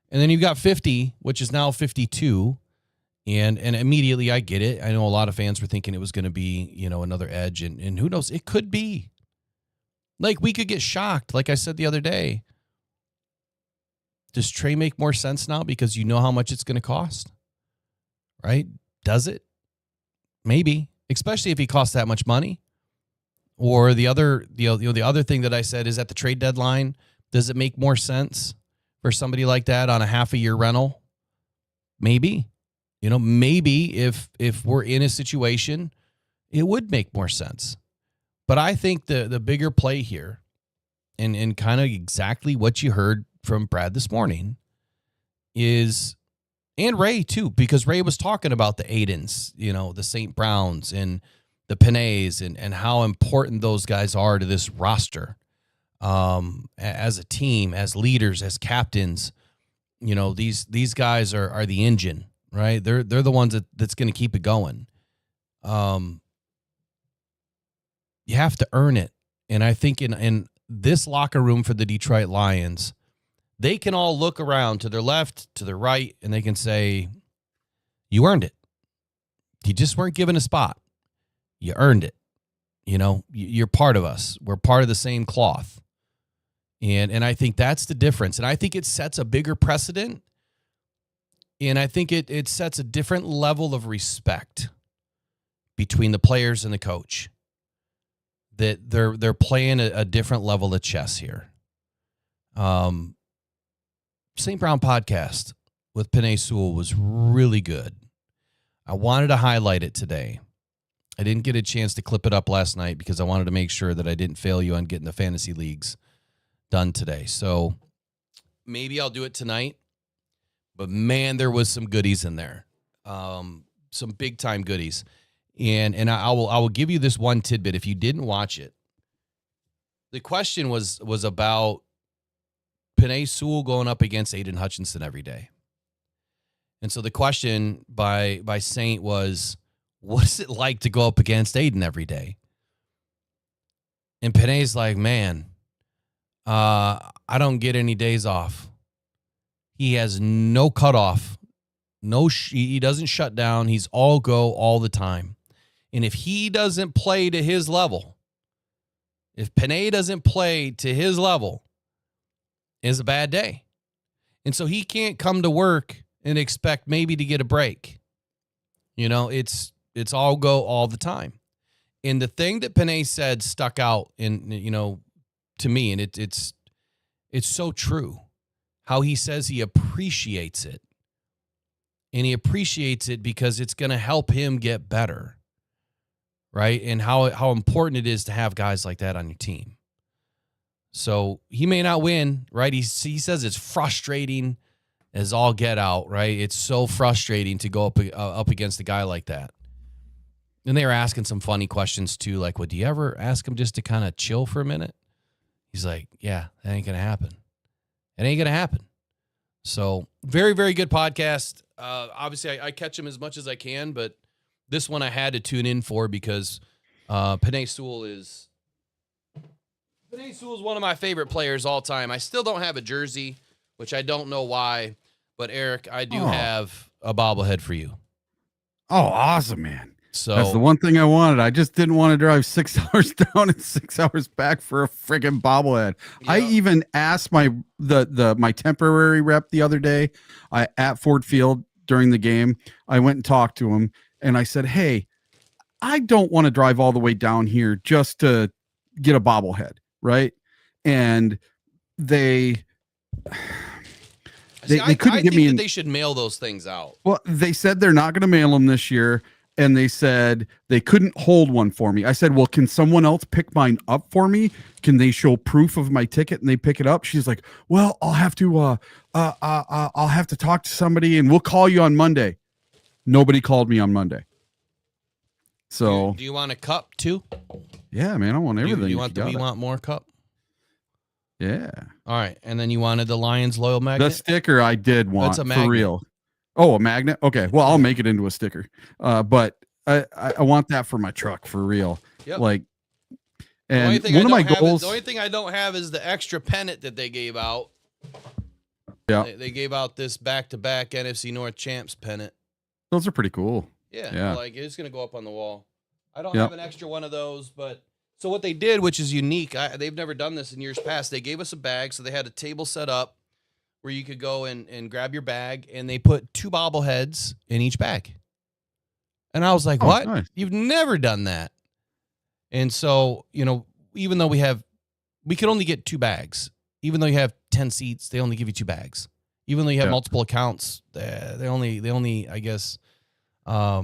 And then you've got 50, which is now 52. And immediately I get it. I know a lot of fans were thinking it was going to be, another edge. And who knows? It could be. Like, we could get shocked. Like I said the other day. Does Trey make more sense now because you know how much it's going to cost? Right? Does it? Maybe. Especially if he costs that much money. Or the other thing that I said is at the trade deadline, does it make more sense for somebody like that on a half a year rental? Maybe. Maybe if we're in a situation, it would make more sense. But I think the bigger play here, and kind of exactly what you heard from Brad this morning, is, and Ray too, because Ray was talking about the Aidens, the St. Browns and the Panays and how important those guys are to this roster as a team, as leaders, as captains. These guys are the engine, right? They're the ones that's going to keep it going. You have to earn it. And I think in this locker room for the Detroit Lions, they can all look around to their left, to their right, and they can say, you earned it. You just weren't given a spot. You earned it. You're part of us. We're part of the same cloth. And I think that's the difference. And I think it sets a bigger precedent. And I think it sets a different level of respect between the players and the coach. That they're playing a different level of chess here. St. Brown podcast with Penei Sewell was really good. I wanted to highlight it today. I didn't get a chance to clip it up last night because I wanted to make sure that I didn't fail you on getting the fantasy leagues done today. So maybe I'll do it tonight. But man, there was some goodies in there. Some big time goodies. And I will give you this one tidbit if you didn't watch it. The question was about Penei Sewell going up against Aiden Hutchinson every day. And so the question by Saint was, what is it like to go up against Aiden every day? And Penei's like, man, I don't get any days off. He has no cutoff. He doesn't shut down. He's all go all the time. And if he doesn't play to his level, if Penei doesn't play to his level, it's a bad day. And so he can't come to work and expect maybe to get a break. It's all go all the time. And the thing that Penei said stuck out to me, and it's so true. How he says he appreciates it. And he appreciates it because it's going to help him get better. Right? And how important it is to have guys like that on your team. So he may not win, right? He says it's frustrating as all get out, right? It's so frustrating to go up against a guy like that. And they were asking some funny questions too, like, would you ever ask him just to kind of chill for a minute? He's like, yeah, that ain't going to happen. It ain't going to happen. So very, very good podcast. Obviously, I catch him as much as I can, but this one I had to tune in for because Penei Sewell is one of my favorite players all time. I still don't have a jersey, which I don't know why. But, Eric, I do have a bobblehead for you. Oh, awesome, man. So that's the one thing I wanted. I just didn't want to drive 6 hours down and 6 hours back for a freaking bobblehead. Yeah. I even asked my temporary rep the other day at Ford Field during the game. I went and talked to him, and I said, hey, I don't want to drive all the way down here just to get a bobblehead, right? And they couldn't give me. They should mail those things out. Well, they said they're not going to mail them this year. And they said they couldn't hold one for me. I said, well, can someone else pick mine up for me? Can they show proof of my ticket and they pick it up? She's like, well, I'll have to talk to somebody and we'll call you on Monday. Nobody called me on Monday. So do you want a cup too? Yeah, man, I want everything. You want more cup? Yeah. All right. And then you wanted the Lions loyal magnet? The sticker I did want. That's a magnet. For real. Oh, a magnet. Okay. Well, I'll make it into a sticker. But I want that for my truck for real. Yep. Like, The only and thing one of my the goals. only thing I don't have is the extra pennant that they gave out. Yeah. They gave out this back-to-back NFC North Champs pennant. Those are pretty cool. Yeah. Like it's gonna go up on the wall. I don't Yep. have an extra one of those, but so what they did, which is unique, they've never done this in years past. They gave us a bag, so they had a table set up where you could go and grab your bag, and they put 2 bobbleheads in each bag. And I was like, Oh, "What? nice. You've never done that?" And so, even though we could only get 2 bags. Even though you have 10 seats, they only give you 2 bags. Even though you have multiple accounts, they only, I guess, but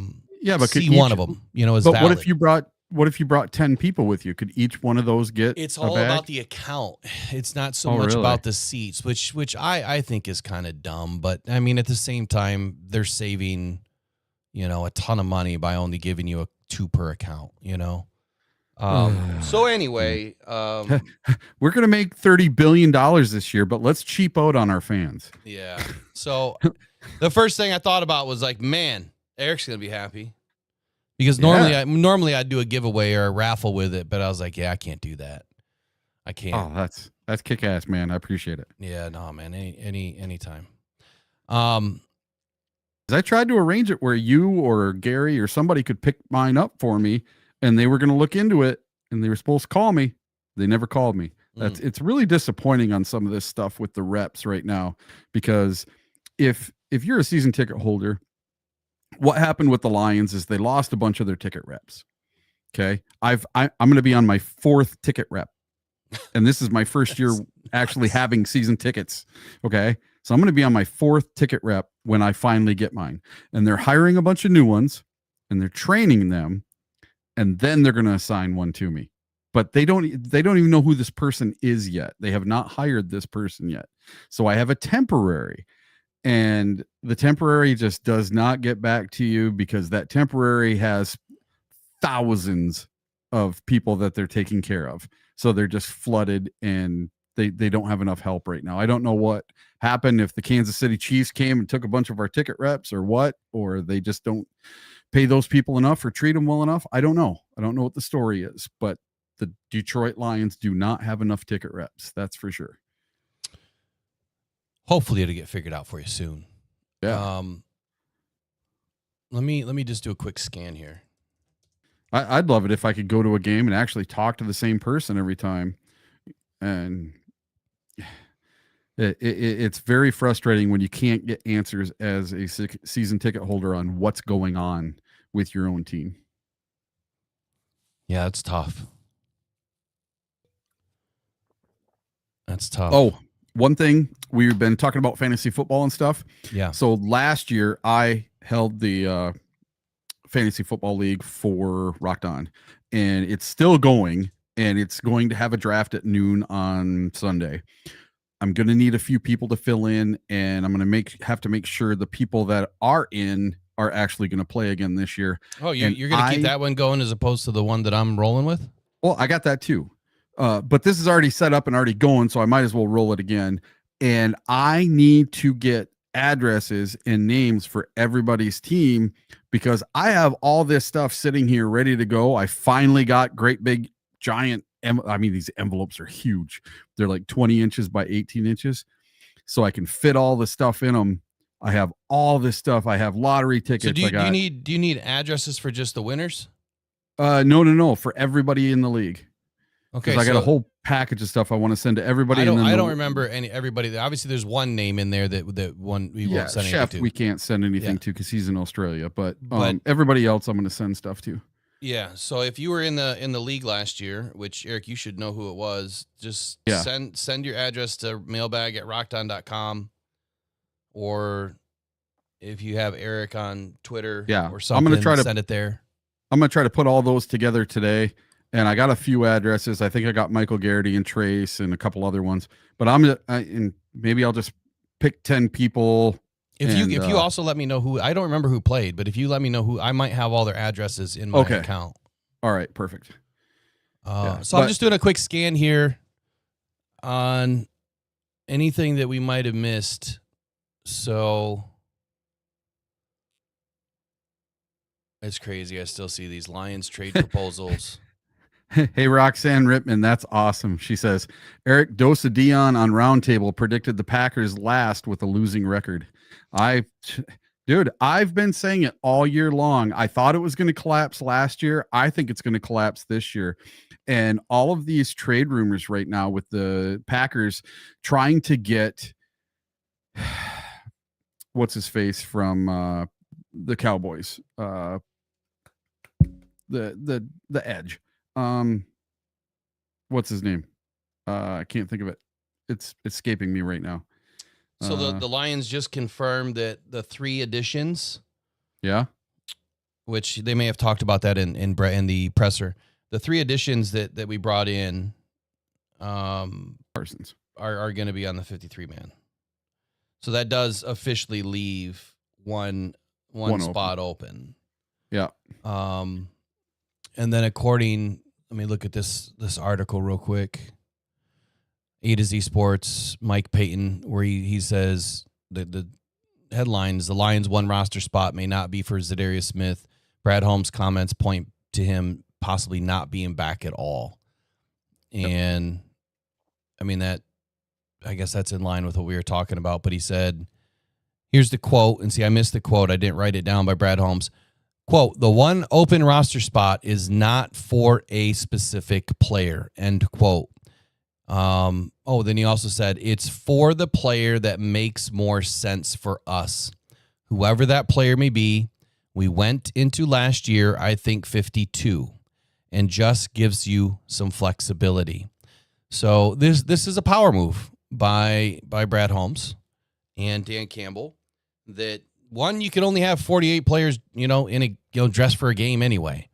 see could one each- of them, is But valid. what if you brought 10 people with you? Could each one of those get It's a all bag? about the account. It's not so Oh, much really? about the seats, which I think is kind of dumb. But I mean, at the same time, they're saving, a ton of money by only giving you 2 per account. So anyway, We're going to make $30 billion this year, but let's cheap out on our fans. yeah. So the first thing I thought about was like, man, Eric's gonna be happy because normally I'd do a giveaway or a raffle with it, but I was like, yeah, I can't do that. I can't. Oh, that's kick ass, man. I appreciate it. Yeah, no, man. Anytime. 'Cause I tried to arrange it where you or Gary or somebody could pick mine up for me, and they were going to look into it, and they were supposed to call me. They never called me. It's really disappointing on some of this stuff with the reps right now, because if you're a season ticket holder, what happened with the Lions is they lost a bunch of their ticket reps. Okay, I'm going to be on my 4th ticket rep, and this is my first year actually having season tickets. Okay, so I'm going to be on my 4th ticket rep when I finally get mine, and they're hiring a bunch of new ones, and they're training them, and then they're going to assign one to me. But they don't even know who this person is yet. They have not hired this person yet. So I have a temporary, and the temporary just does not get back to you because that temporary has thousands of people that they're taking care of. So they're just flooded, and they don't have enough help right now. I don't know what happened, if the Kansas City Chiefs came and took a bunch of our ticket reps or what, or they just don't pay those people enough or treat them well enough. I don't know. I don't know what the story is, but the Detroit Lions do not have enough ticket reps. That's for sure. Hopefully it'll get figured out for you soon. Yeah. Let me just do a quick scan here. I'd love it if I could go to a game and actually talk to the same person every time. And it's very frustrating when you can't get answers as a season ticket holder on what's going on with your own team. Yeah, it's tough. That's tough. Oh, one thing, we've been talking about fantasy football and stuff. Yeah. So last year I held the fantasy football league for Rockhound, and it's still going, and it's going to have a draft at noon on Sunday. I'm going to need a few people to fill in, and I'm going to have to make sure the people that are in are actually going to play again this year. Oh, you're going to keep that one going as opposed to the one that I'm rolling with? Well, I got that too. But this is already set up and already going, so I might as well roll it again. And I need to get addresses and names for everybody's team, because I have all this stuff sitting here ready to go. I finally got great big giant, these envelopes are huge. They're like 20 inches by 18 inches. So I can fit all the stuff in them. I have all this stuff. I have lottery tickets. So do you need addresses for just the winners? No, for everybody in the league. Okay, I got a whole package of stuff I want to send to everybody. I don't remember everybody. Obviously, there's one name in there that one we won't send Chef anything to. We can't send anything to because he's in Australia. But everybody else, I'm going to send stuff to. Yeah. So if you were in the league last year, which Eric, you should know who it was, just send your address to mailbag@rockdown.com, or if you have Eric on Twitter, or something, I'm going to try to send it there. I'm going to try to put all those together today. And I got a few addresses. I think I got Michael Garrity and Trace and a couple other ones. But and maybe I'll just pick 10 people. If you also let me know who, I don't remember who played, but if you let me know who, I might have all their addresses in my account. All right, perfect. So I'm just doing a quick scan here on anything that we might have missed. So It's crazy. I still see these Lions trade proposals. Hey, Roxanne Rittman, that's awesome. She says, Eric Dosa Dion on Roundtable predicted the Packers last with a losing record. Dude, I've been saying it all year long. I thought it was going to collapse last year. I think it's going to collapse this year. And all of these trade rumors right now with the Packers trying to get what's his face from the Cowboys, the edge. What's his name? I can't think of it. It's escaping me right now. So the Lions just confirmed that the 3 additions, yeah, which they may have talked about that in the presser. The 3 additions that we brought in, Parsons are going to be on the 53 man. So that does officially leave one spot open. Yeah. And then let me look at this article real quick. A to Z Sports, Mike Payton, where he says the headlines, the Lions' 1 roster spot may not be for Zadarius Smith. Brad Holmes' comments point to him possibly not being back at all. And I mean, I guess that's in line with what we were talking about, but he said, here's the quote, and see, I missed the quote. I didn't write it down by Brad Holmes. Quote, the 1 open roster spot is not for a specific player, end quote. Then he also said, it's for the player that makes more sense for us. Whoever that player may be, we went into last year, I think 52, and just gives you some flexibility. So this is a power move by Brad Holmes and Dan Campbell that, one, you can only have 48 players, in a dress for a game anyway.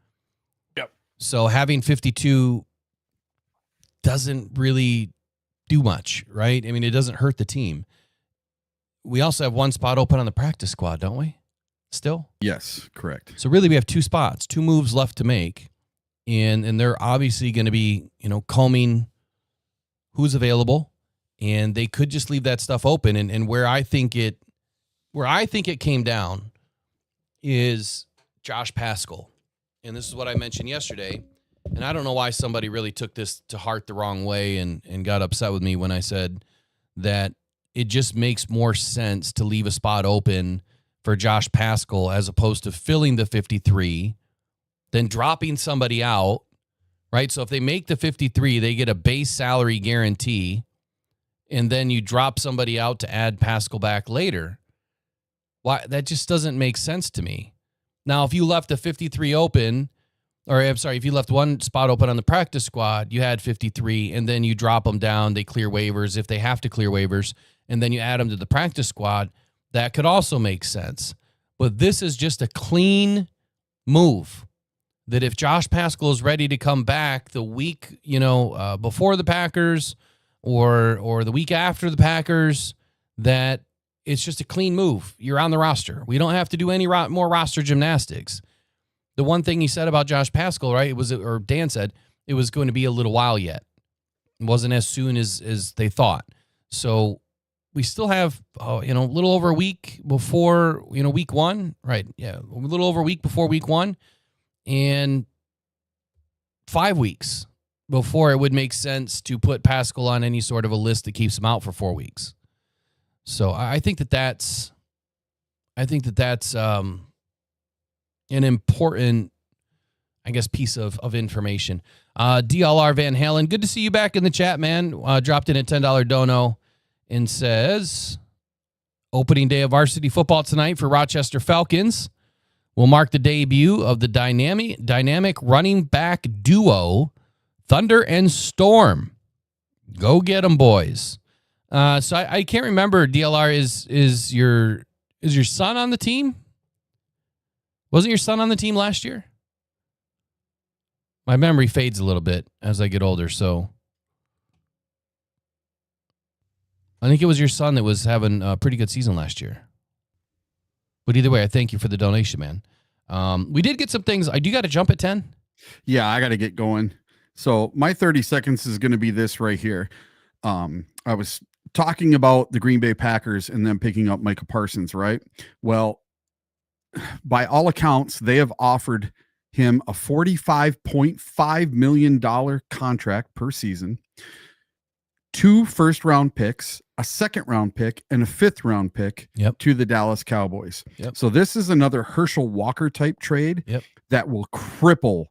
Yep. So having 52 doesn't really do much, right? I mean, it doesn't hurt the team. We also have 1 spot open on the practice squad, don't we? Still? Yes, correct. So really we have 2 spots, 2 moves left to make. And they're obviously going to be, combing who's available, and they could just leave that stuff open. And where I think it came down is Josh Paschal. And this is what I mentioned yesterday. And I don't know why somebody really took this to heart the wrong way and got upset with me when I said that it just makes more sense to leave a spot open for Josh Paschal as opposed to filling the 53 than dropping somebody out, right? So if they make the 53, they get a base salary guarantee, and then you drop somebody out to add Paschal back later. Why? That just doesn't make sense to me. Now, if you left the 53 open, if you left 1 spot open on the practice squad, you had 53, and then you drop them down, they clear waivers if they have to clear waivers, and then you add them to the practice squad, that could also make sense. But this is just a clean move that if Josh Paschal is ready to come back the week, before the Packers or the week after the Packers, that it's just a clean move. You're on the roster. We don't have to do any more roster gymnastics. The one thing he said about Josh Paschal, right, or Dan said, it was going to be a little while yet. It wasn't as soon as they thought. So we still have, a little over a week before, week 1, right? Yeah, a little over a week before week 1, and 5 weeks before it would make sense to put Paschal on any sort of a list that keeps him out for 4 weeks. So I think that's an important, I guess, piece of information. DLR Van Halen, good to see you back in the chat, man. Dropped in a $10 dono and says, opening day of varsity football tonight for Rochester Falcons will mark the debut of the dynamic running back duo, Thunder and Storm. Go get them, boys. So I can't remember, DLR, is your son on the team? Wasn't your son on the team last year? My memory fades a little bit as I get older, so I think it was your son that was having a pretty good season last year. But either way, I thank you for the donation, man. We did get some things. I do got to jump at 10. Yeah, I got to get going. So my 30 seconds is going to be this right here. I was talking about the Green Bay Packers and then picking up Micah Parsons, right? Well, by all accounts, they have offered him a $45.5 million contract per season, 2 first-round picks, a second-round pick, and a fifth-round pick to the Dallas Cowboys. So this is another Herschel Walker-type trade that will cripple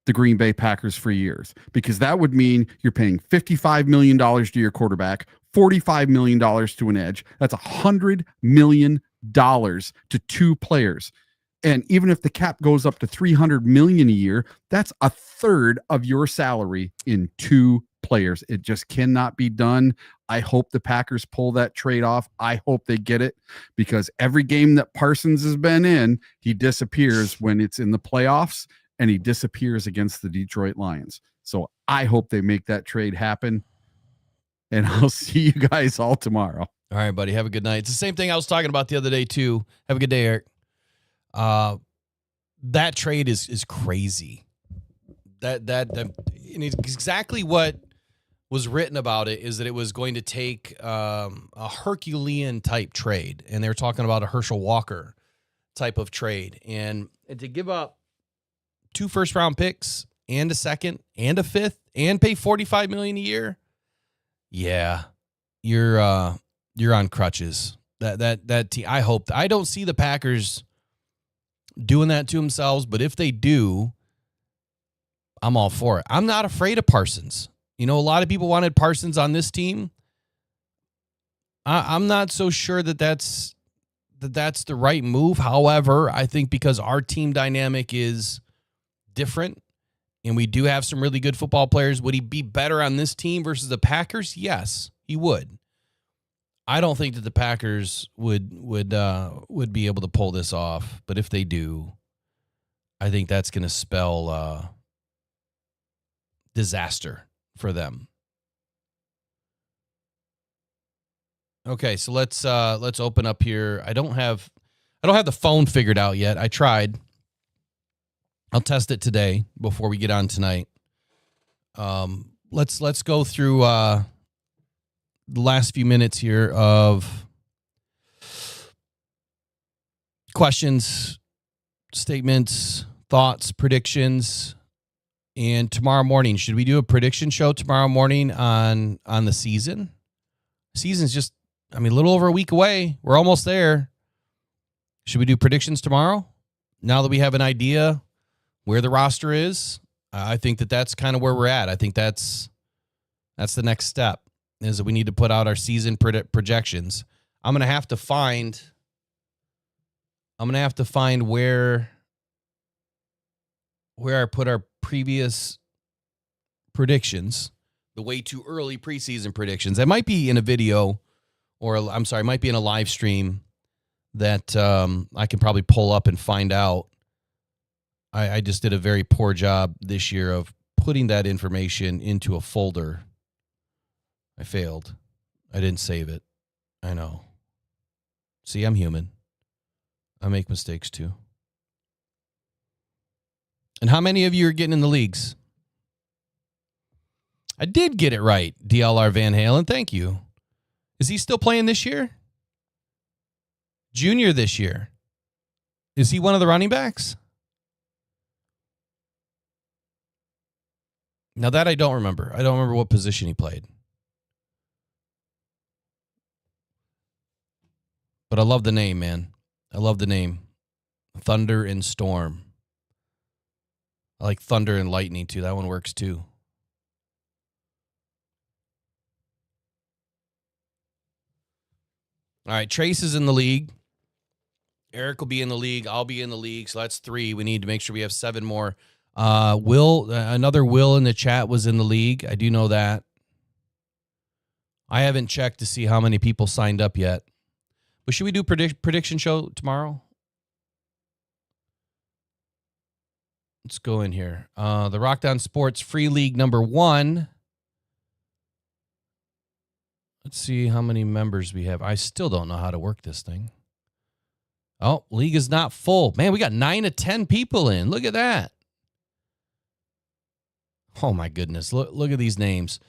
the Green Bay Packers for years, because that would mean you're paying $55 million to your quarterback, $45 million to an edge. That's $100 million to 2 players. And even if the cap goes up to $300 million a year, that's a third of your salary in 2 players. It just cannot be done. I hope the Packers pull that trade off. I hope they get it, because every game that Parsons has been in, he disappears when it's in the playoffs, and he disappears against the Detroit Lions. So I hope they make that trade happen, and I'll see you guys all tomorrow. All right, buddy. Have a good night. It's the same thing I was talking about the other day too. Have a good day, Eric. That trade is crazy. And it's exactly what was written about it, is that it was going to take a Herculean type trade, and they were talking about a Herschel Walker type of trade, and to give up 2 first-round picks and a second and a fifth and pay $45 million a year. Yeah, you're on crutches. That team. I don't see the Packers doing that to themselves, but if they do, I'm all for it. I'm not afraid of Parsons. You know, a lot of people wanted Parsons on this team. I'm not so sure that's the right move. However, I think because our team dynamic is different and we do have some really good football players, would he be better on this team versus the Packers? Yes, he would. I don't think that the Packers would be able to pull this off, but if they do, I think that's going to spell disaster for them. Okay, so let's open up here. I don't have the phone figured out yet. I tried. I'll test it today before we get on tonight. Let's go through the last few minutes here of questions, statements, thoughts, predictions. And tomorrow morning, should we do a prediction show tomorrow morning on the season? Season's just, a little over a week away. We're almost there. Should we do predictions tomorrow? Now that we have an idea where the roster is, I think that's kind of where we're at. I think that's the next step, is that we need to put out our season projections. I'm going to have to find where I put our previous predictions, the way too early preseason predictions. That might be in a video, or it might be in a live stream that I can probably pull up and find out. I just did a very poor job this year of putting that information into a folder. I failed. I didn't save it. I know. See, I'm human. I make mistakes too. And how many of you are getting in the leagues? I did get it right, DLR Van Halen. Thank you. Is he still playing this year? Junior this year. Is he one of the running backs? Now that I don't remember. I don't remember what position he played. But I love the name, man. I love the name. Thunder and Storm. I like Thunder and Lightning, too. That one works, too. All right, Trace is in the league. Eric will be in the league. I'll be in the league. So that's 3. We need to make sure we have 7 more. Another Will in the chat was in the league. I do know that. I haven't checked to see how many people signed up yet. But should we do prediction show tomorrow? Let's go in here. The Rockhound Sports Free League number 1. Let's see how many members we have. I still don't know how to work this thing. Oh, league is not full. Man, we got 9 to 10 people in. Look at that. Oh, my goodness. Look at these names.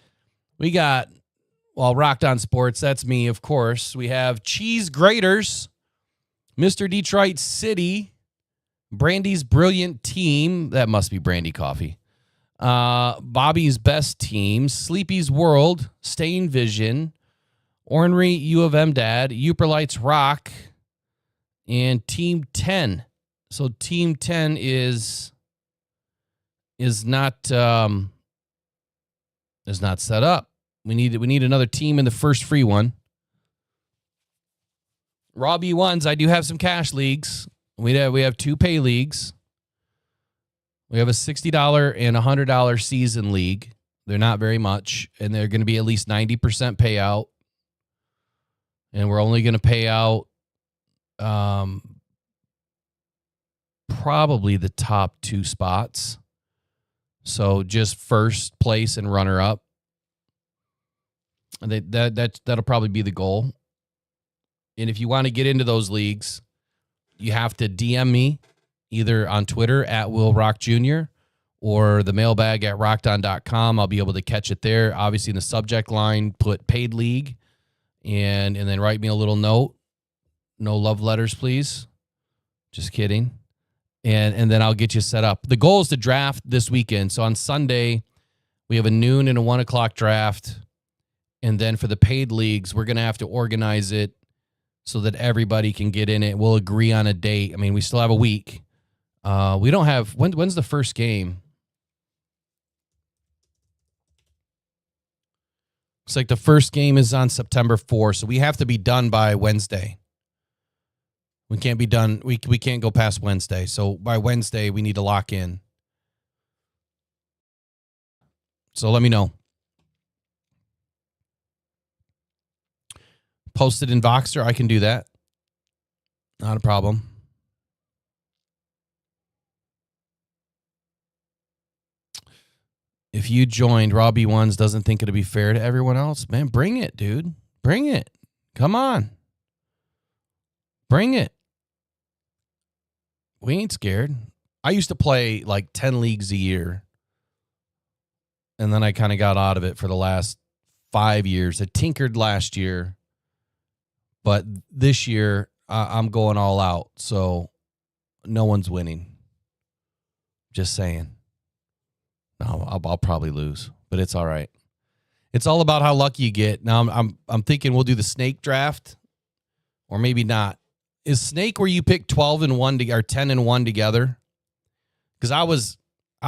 We got, Rockhound Sports. That's me, of course. We have Cheese Graters. Mr. Detroit City, Brandy's Brilliant Team. That must be Brandy Coffee. Bobby's Best Team, Sleepy's World, Stain Vision, Ornery U of M Dad, YOOPERLITES Rock, and Team 10. So Team 10 is not set up. We need another team in the first free one. Robbie ones, I do have some cash leagues. We have 2 pay leagues. We have a $60 and $100 season league. They're not very much, and they're going to be at least 90% payout. And we're only going to pay out probably the top 2 spots. So just first place and runner up. And that'll probably be the goal. And if you want to get into those leagues, you have to DM me either on Twitter at Will Rock Jr. or the mailbag at rockdown.com. I'll be able to catch it there. Obviously, in the subject line, put paid league and then write me a little note. No love letters, please. Just kidding. And then I'll get you set up. The goal is to draft this weekend. So on Sunday, we have a noon and a 1 o'clock draft. And then for the paid leagues, we're going to have to organize it so that everybody can get in it. We'll agree on a date. I mean, we still have a week. We don't have, when's the first game? It's like the first game is on September 4th, so we have to be done by Wednesday. We can't be done. We can't go past Wednesday. So by Wednesday, we need to lock in. So let me know. Post it in Voxer. I can do that. Not a problem. If you joined, Robbie Ones doesn't think it'll be fair to everyone else. Man, bring it, dude. Bring it. Come on. Bring it. We ain't scared. I used to play like 10 leagues a year. And then I kind of got out of it for the last 5 years. I tinkered last year. But this year, I'm going all out. So no one's winning. Just saying. No, I'll probably lose, but it's all right. It's all about how lucky you get. Now I'm thinking we'll do the snake draft, or maybe not. Is snake where you pick 12 and 1 or 10 and 1 together? Because I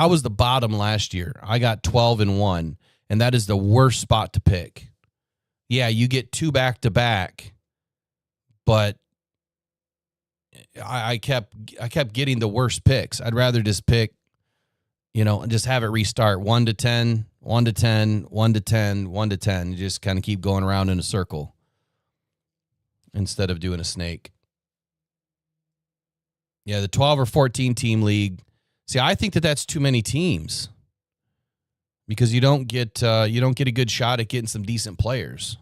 was the bottom last year. I got 12 and 1, and that is the worst spot to pick. Yeah, you get 2 back to back, but I kept getting the worst picks. I'd rather just pick, and just have it restart 1 to 10, 1 to 10, 1 to 10, 1 to 10. You just kind of keep going around in a circle instead of doing a snake. Yeah, the 12 or 14 team league. See, I think that's too many teams because you don't get a good shot at getting some decent players.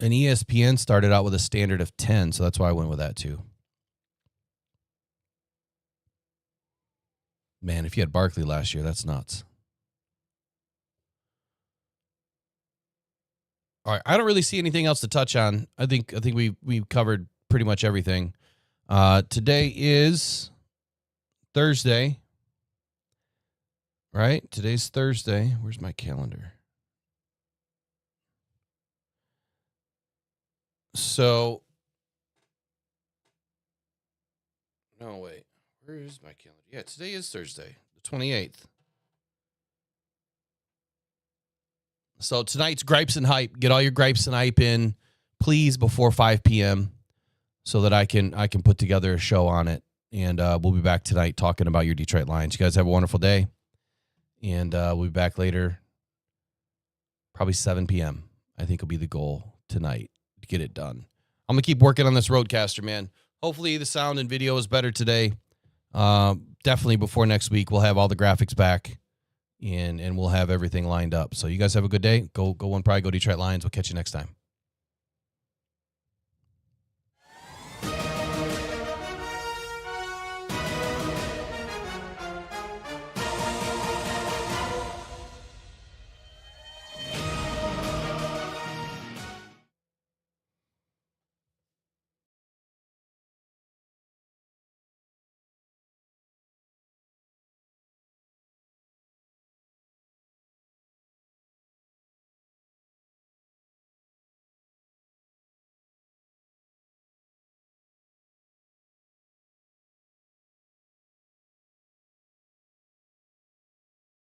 And ESPN started out with a standard of 10, so that's why I went with that too. Man, if you had Barkley last year, that's nuts. All right, I don't really see anything else to touch on. I think we've covered pretty much everything. Today is Thursday, right? Today's Thursday. Where's my calendar? So, no, wait. Where is my calendar? Yeah, today is Thursday, the 28th. So tonight's Gripes and Hype. Get all your Gripes and Hype in, please, before 5 p.m. so that I can put together a show on it. And we'll be back tonight talking about your Detroit Lions. You guys have a wonderful day. And we'll be back later, probably 7 p.m. I think will be the goal tonight to get it done. I'm going to keep working on this Roadcaster, man. Hopefully the sound and video is better today. Definitely before next week, we'll have all the graphics back and we'll have everything lined up. So you guys have a good day. Go One Pride, go Detroit Lions. We'll catch you next time.